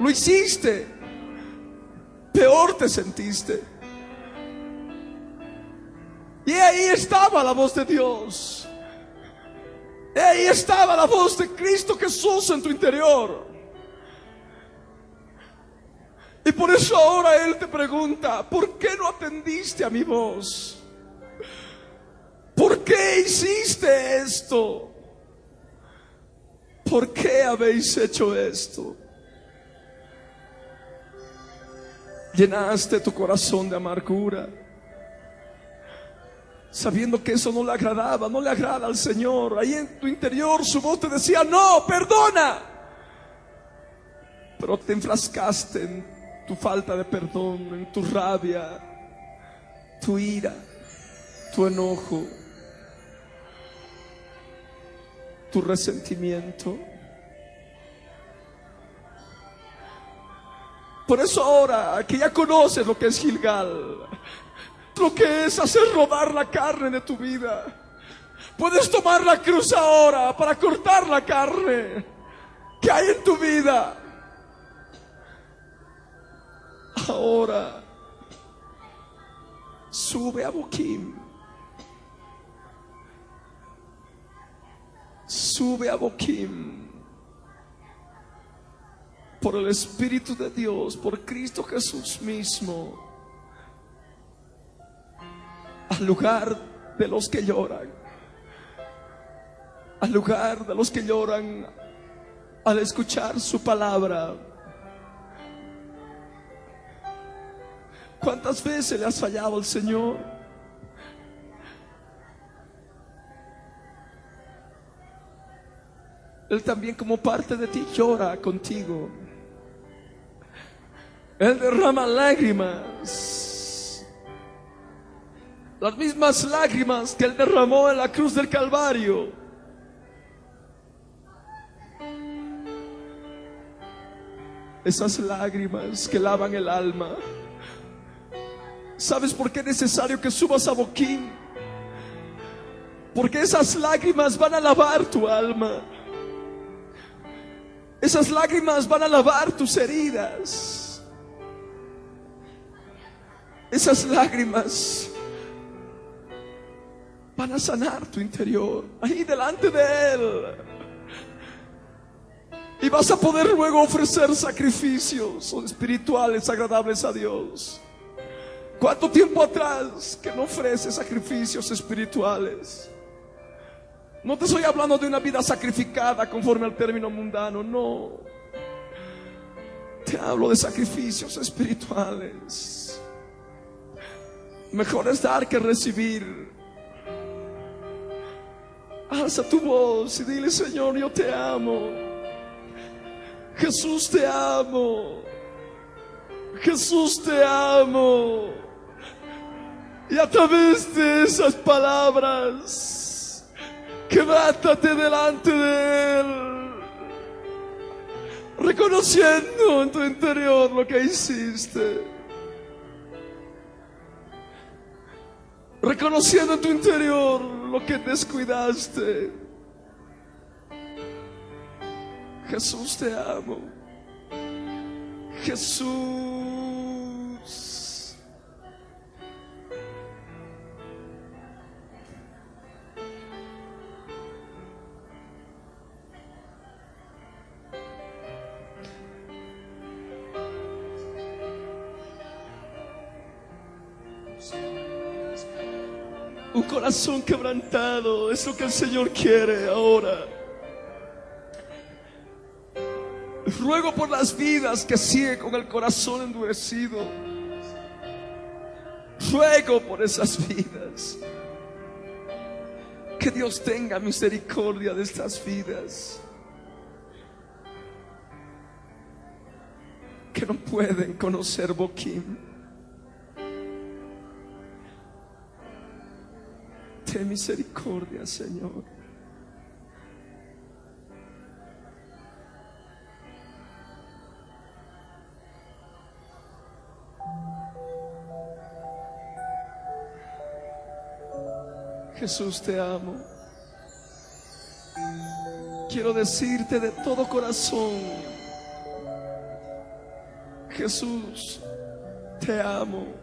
lo hiciste, peor te sentiste. Y ahí estaba la voz de Dios. Y ahí estaba la voz de Cristo Jesús en tu interior. Y por eso ahora Él te pregunta: ¿por qué no atendiste a mi voz? ¿Por qué hiciste esto? ¿Por qué habéis hecho esto? Llenaste tu corazón de amargura, sabiendo que eso no le agradaba, no le agrada al Señor. Ahí en tu interior su voz te decía: no, perdona. Pero te enfrascaste en tu falta de perdón, en tu rabia, tu ira, tu enojo, tu resentimiento. Por eso ahora que ya conoces lo que es Gilgal, lo que es hacer rodar la carne de tu vida, puedes tomar la cruz ahora para cortar la carne que hay en tu vida. Ahora sube a Boquim. Sube a Boquim por el Espíritu de Dios, por Cristo Jesús mismo, al lugar de los que lloran, al lugar de los que lloran al escuchar su palabra. ¿Cuántas veces le has fallado al Señor? Él también, como parte de ti, llora contigo. Él derrama lágrimas, las mismas lágrimas que Él derramó en la cruz del Calvario. Esas lágrimas que lavan el alma. ¿Sabes por qué es necesario que subas a Boquim? Porque esas lágrimas van a lavar tu alma. Esas lágrimas van a lavar tus heridas. Esas lágrimas van a sanar tu interior, ahí delante de Él. Y vas a poder luego ofrecer sacrificios espirituales agradables a Dios. ¿Cuánto tiempo atrás que no ofreces sacrificios espirituales? No te estoy hablando de una vida sacrificada conforme al término mundano, no. Te hablo de sacrificios espirituales. Mejor es dar que recibir. Alza tu voz y dile: Señor, yo te amo. Jesús, te amo. Jesús, te amo. Y a través de esas palabras Quebrantate delante de Él, reconociendo en tu interior lo que hiciste, reconociendo en tu interior lo que descuidaste. Jesús, te amo. Jesús. Un corazón quebrantado es lo que el Señor quiere ahora. Ruego por las vidas que siguen con el corazón endurecido. Ruego por esas vidas. Que Dios tenga misericordia de estas vidas que no pueden conocer Boquim. Ten misericordia, Señor. Jesús, te amo. Quiero decirte de todo corazón: Jesús, te amo.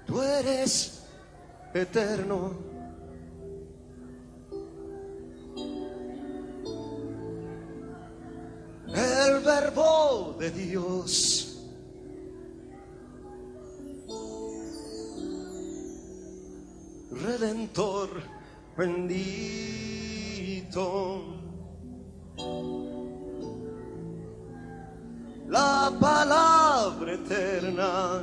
Tú eres eterno, el Verbo de Dios, Redentor bendito, la palabra eterna.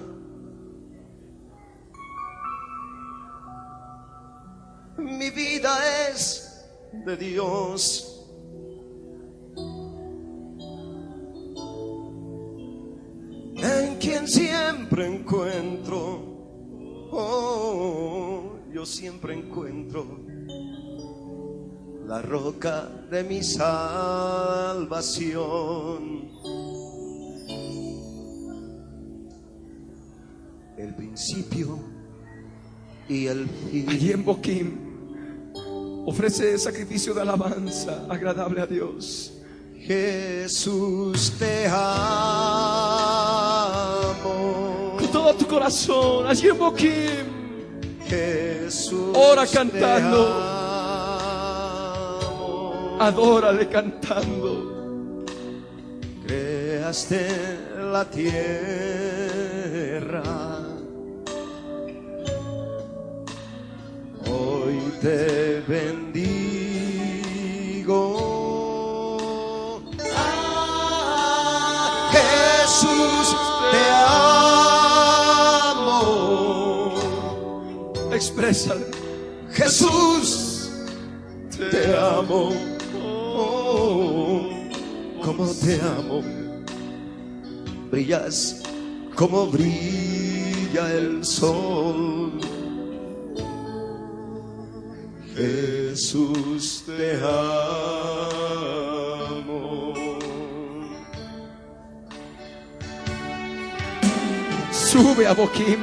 Mi vida es de Dios. En quien siempre encuentro, yo siempre encuentro la roca de mi salvación. El principio y el fin. Allí en Boquim ofrece sacrificio de alabanza agradable a Dios. Jesús, te amo. Con todo tu corazón, allí en Boquim, Jesús, ora cantando. te amo. Adórale cantando. Creaste la tierra, hoy te bendigo. Jesús, te amo. Exprésale. Jesús, te amo. Como te amo. Brillas como brilla el sol. Jesús, te amo. Sube a Boquim.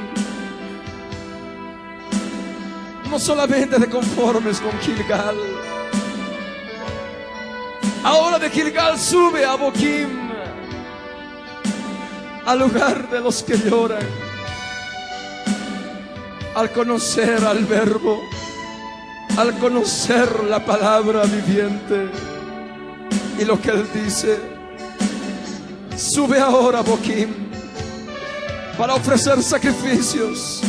No solamente te conformes con Gilgal. Ahora de Gilgal sube a Boquim, al lugar de los que lloran, al conocer al Verbo, al conocer la palabra viviente y lo que Él dice. Sube ahora a Boquim para ofrecer sacrificios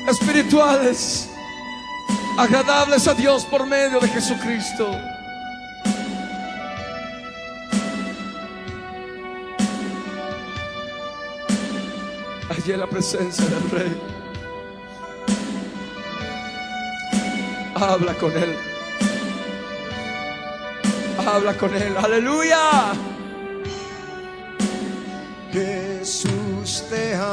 espirituales agradables a Dios por medio de Jesucristo. Allí en la presencia del Rey, habla con Él. Habla con Él. Aleluya. Jesús, te amo.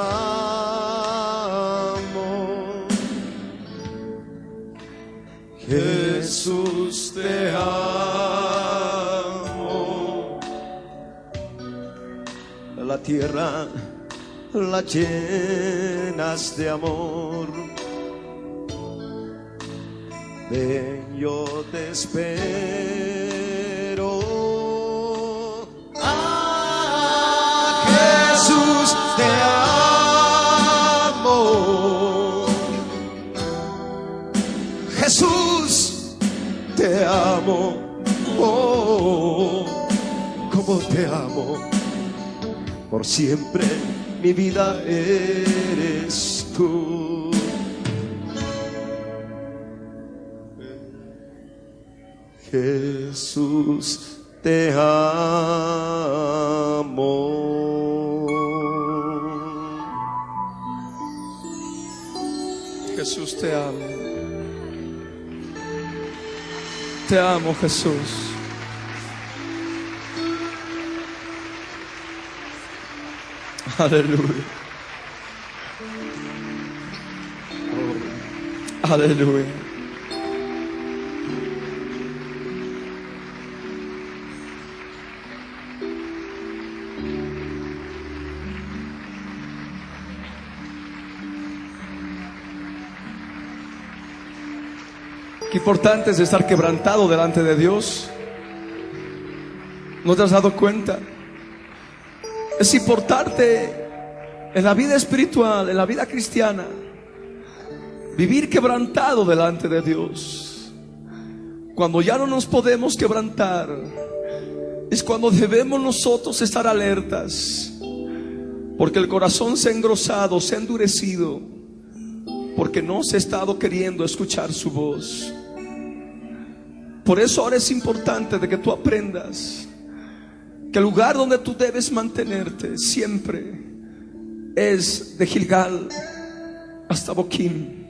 Jesús, te amo. La tierra la llenas de amor. Ven, yo te espero. Ah, Jesús, te amo. Jesús, te amo. Oh, cómo te amo. Por siempre mi vida eres tú. Jesús, te amo. Jesús, te amo. Te amo, Jesús. Aleluya. Oh, aleluya. Qué importante es estar quebrantado delante de Dios. ¿No te has dado cuenta? Es importante en la vida espiritual, en la vida cristiana, vivir quebrantado delante de Dios. Cuando ya no nos podemos quebrantar, es cuando debemos nosotros estar alertas, porque el corazón se ha engrosado, se ha endurecido, porque no se ha estado queriendo escuchar su voz. Por eso ahora es importante de que tú aprendas que el lugar donde tú debes mantenerte siempre es de Gilgal hasta Boquim.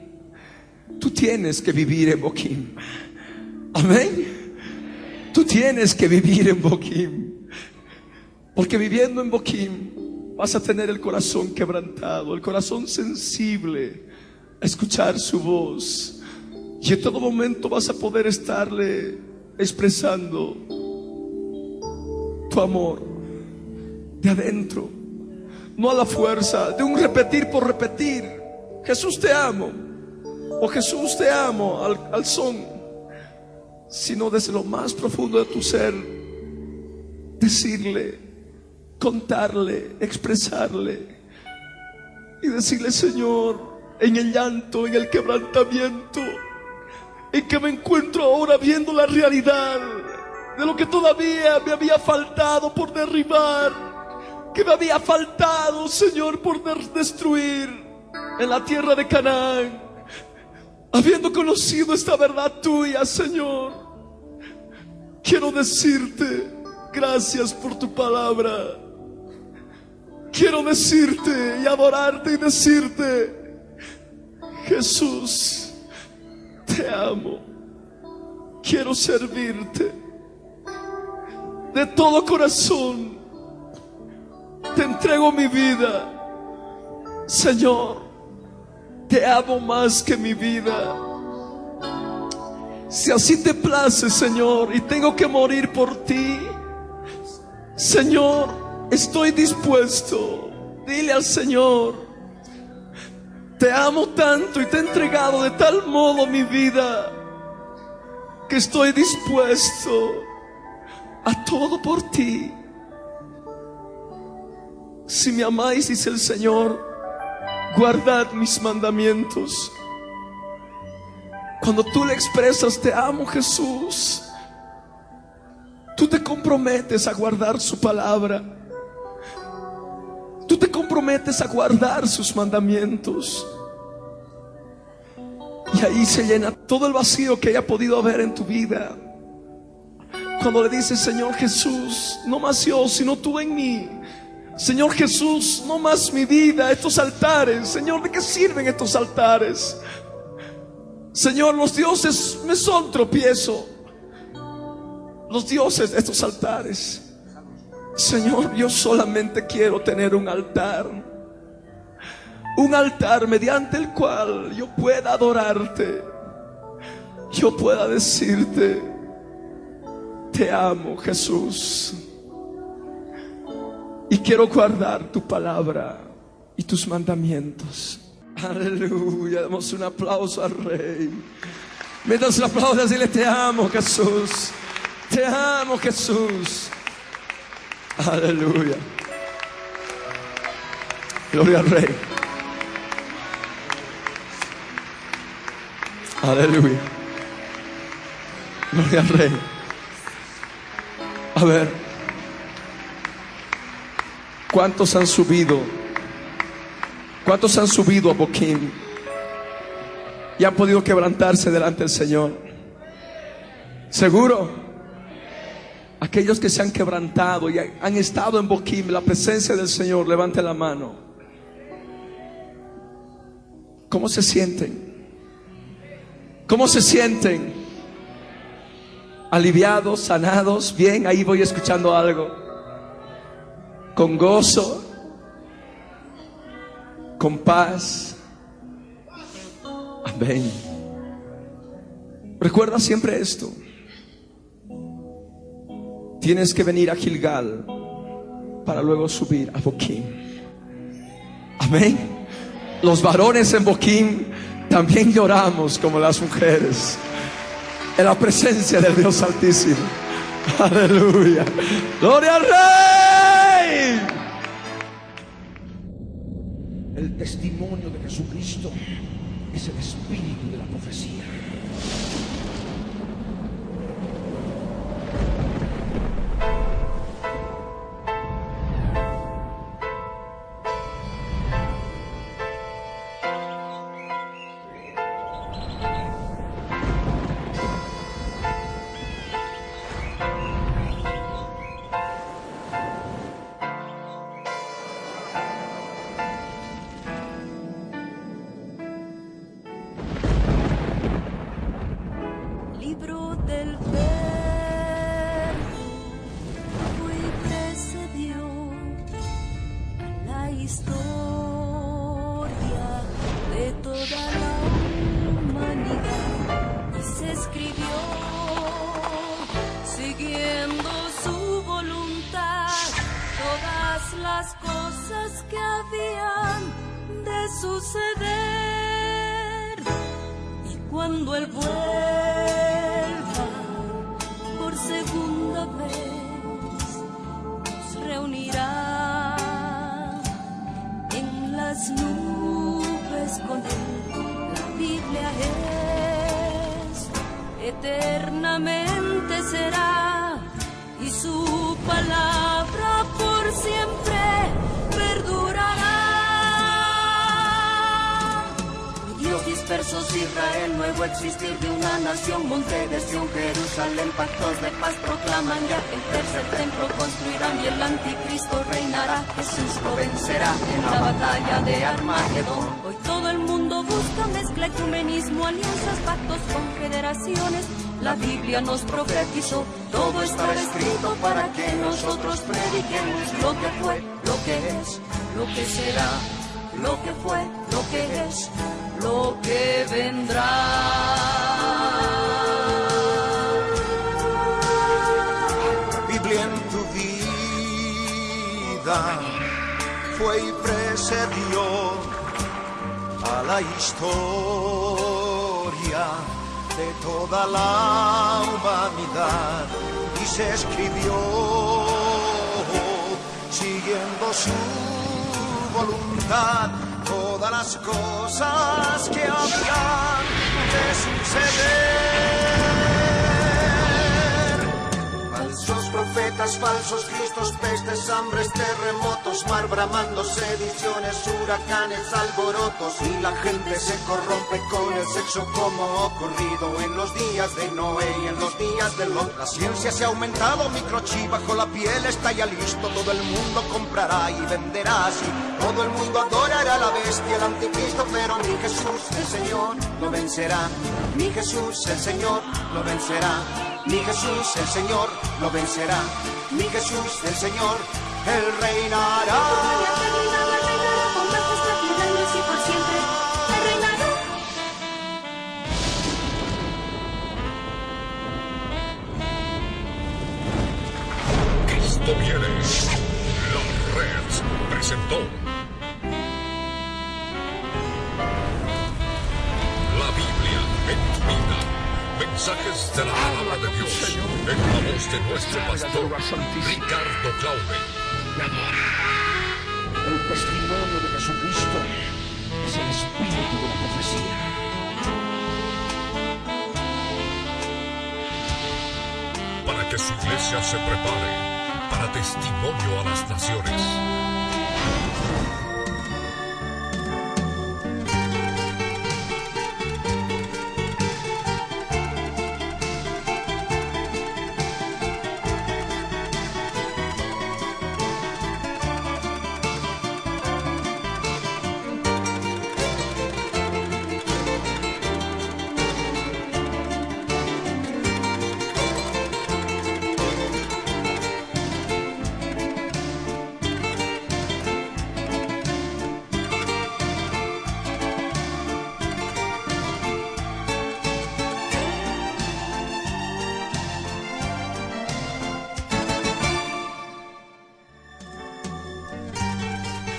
Tú tienes que vivir en Boquim. Amén. Tú tienes que vivir en Boquim, porque viviendo en Boquim vas a tener el corazón quebrantado, el corazón sensible a escuchar su voz, y en todo momento vas a poder estarle expresando tu amor de adentro, no a la fuerza de un repetir por repetir, Jesús te amo, o Jesús te amo al son, sino desde lo más profundo de tu ser, decirle, contarle, expresarle y decirle: Señor, en el llanto, en el quebrantamiento en que me encuentro ahora, viendo la realidad de lo que todavía me había faltado por derribar, que me había faltado, Señor, por destruir en la tierra de Canaán, habiendo conocido esta verdad tuya, Señor, quiero decirte gracias por tu palabra. Quiero decirte y adorarte y decirte: Jesús, te amo. Quiero servirte de todo corazón. Te entrego mi vida, Señor. Te amo más que mi vida. Si así te place, Señor, y tengo que morir por ti, Señor, estoy dispuesto. Dile al Señor: te amo tanto y te he entregado de tal modo mi vida, que estoy dispuesto a todo por ti. Si me amáis, dice el Señor, guardad mis mandamientos. Cuando tú le expresas: te amo, Jesús, tú te comprometes a guardar su palabra. Tú te comprometes a guardar sus mandamientos. Y ahí se llena todo el vacío que haya podido haber en tu vida. Cuando le dices: Señor Jesús, no más yo, sino tú en mí. Señor Jesús, no más mi vida, estos altares. Señor, ¿de qué sirven estos altares? Señor, los dioses me son tropiezo. Los dioses de estos altares. Señor, yo solamente quiero tener un altar un altar mediante el cual yo pueda adorarte, yo pueda decirte: te amo, Jesús, y quiero guardar tu palabra y tus mandamientos. Aleluya. Damos un aplauso al Rey. Mientras le aplaudas, dile: te amo, Jesús, te amo, Jesús. Aleluya. Gloria al Rey. Aleluya. Gloria al Rey. A ver, ¿cuántos han subido? ¿Cuántos han subido a Boquim y han podido quebrantarse delante del Señor? ¿Seguro? Aquellos que se han quebrantado y han estado en Boquim, la presencia del Señor, levanten la mano. ¿Cómo se sienten? ¿Cómo se sienten? ¿Aliviados, sanados? Bien, ahí voy escuchando algo. Con gozo, con paz. Amén. Recuerda siempre esto: tienes que venir a Gilgal para luego subir a Boquim. Amén. Los varones en Boquim también lloramos como las mujeres en la presencia del Dios Altísimo. Aleluya. Gloria al Rey. El testimonio de Jesucristo es el espíritu de la profecía. Libro del Verbo fue y precedió a la historia de toda la humanidad y se escribió siguiendo su voluntad todas las cosas que habían de suceder. Y cuando Él vuelva por segunda vez, nos reunirá en las nubes con Él. La Biblia es eternamente será, y su palabra por siempre perdurará. Dios dispersos Israel, nuevo existir de una nación, monte de Sión, Jerusalén, pactos de paz proclaman ya, el tercer templo construirán y el anticristo reinará. Jesús lo vencerá en la batalla de Armagedón. Hoy todo el mundo busca mezcla, ecumenismo, alianzas, pactos, confederaciones. La Biblia nos profetizó, todo está escrito para que nosotros prediquemos lo que fue, lo que es, lo que será, lo que fue, lo que es, lo que vendrá. Biblia en tu vida fue y precedió a la historia de toda la humanidad y se escribió siguiendo su voluntad todas las cosas que habían de suceder. Falsos profetas, falsos cristos, pestes, hambres, terremotos, mar bramando, sediciones, huracanes, alborotos, y la gente se corrompe con el sexo como ocurrido en los días de Noé y en los días de Lot. La ciencia se ha aumentado, microchip bajo la piel está ya listo, todo el mundo comprará y venderá así. Todo el mundo adorará a la bestia, el anticristo, pero mi Jesús, el Señor, lo vencerá. Mi Jesús, el Señor, lo vencerá. Mi Jesús, el Señor, lo vencerá. Mi Jesús, el Señor, Él reinará. Cristo viene. La Red presentó La Biblia en tu vida. Mensajes de la palabra de Dios en la voz de nuestro pastor Ricardo Claude. El testimonio de Jesucristo es el espíritu de la profecía. Para que su iglesia se prepare para testimonio a las naciones.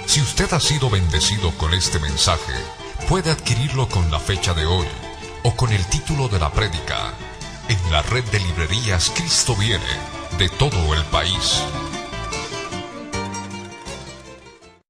Si usted ha sido bendecido con este mensaje, puede adquirirlo con la fecha de hoy o con el título de la prédica en la red de librerías Cristo Viene de todo el país.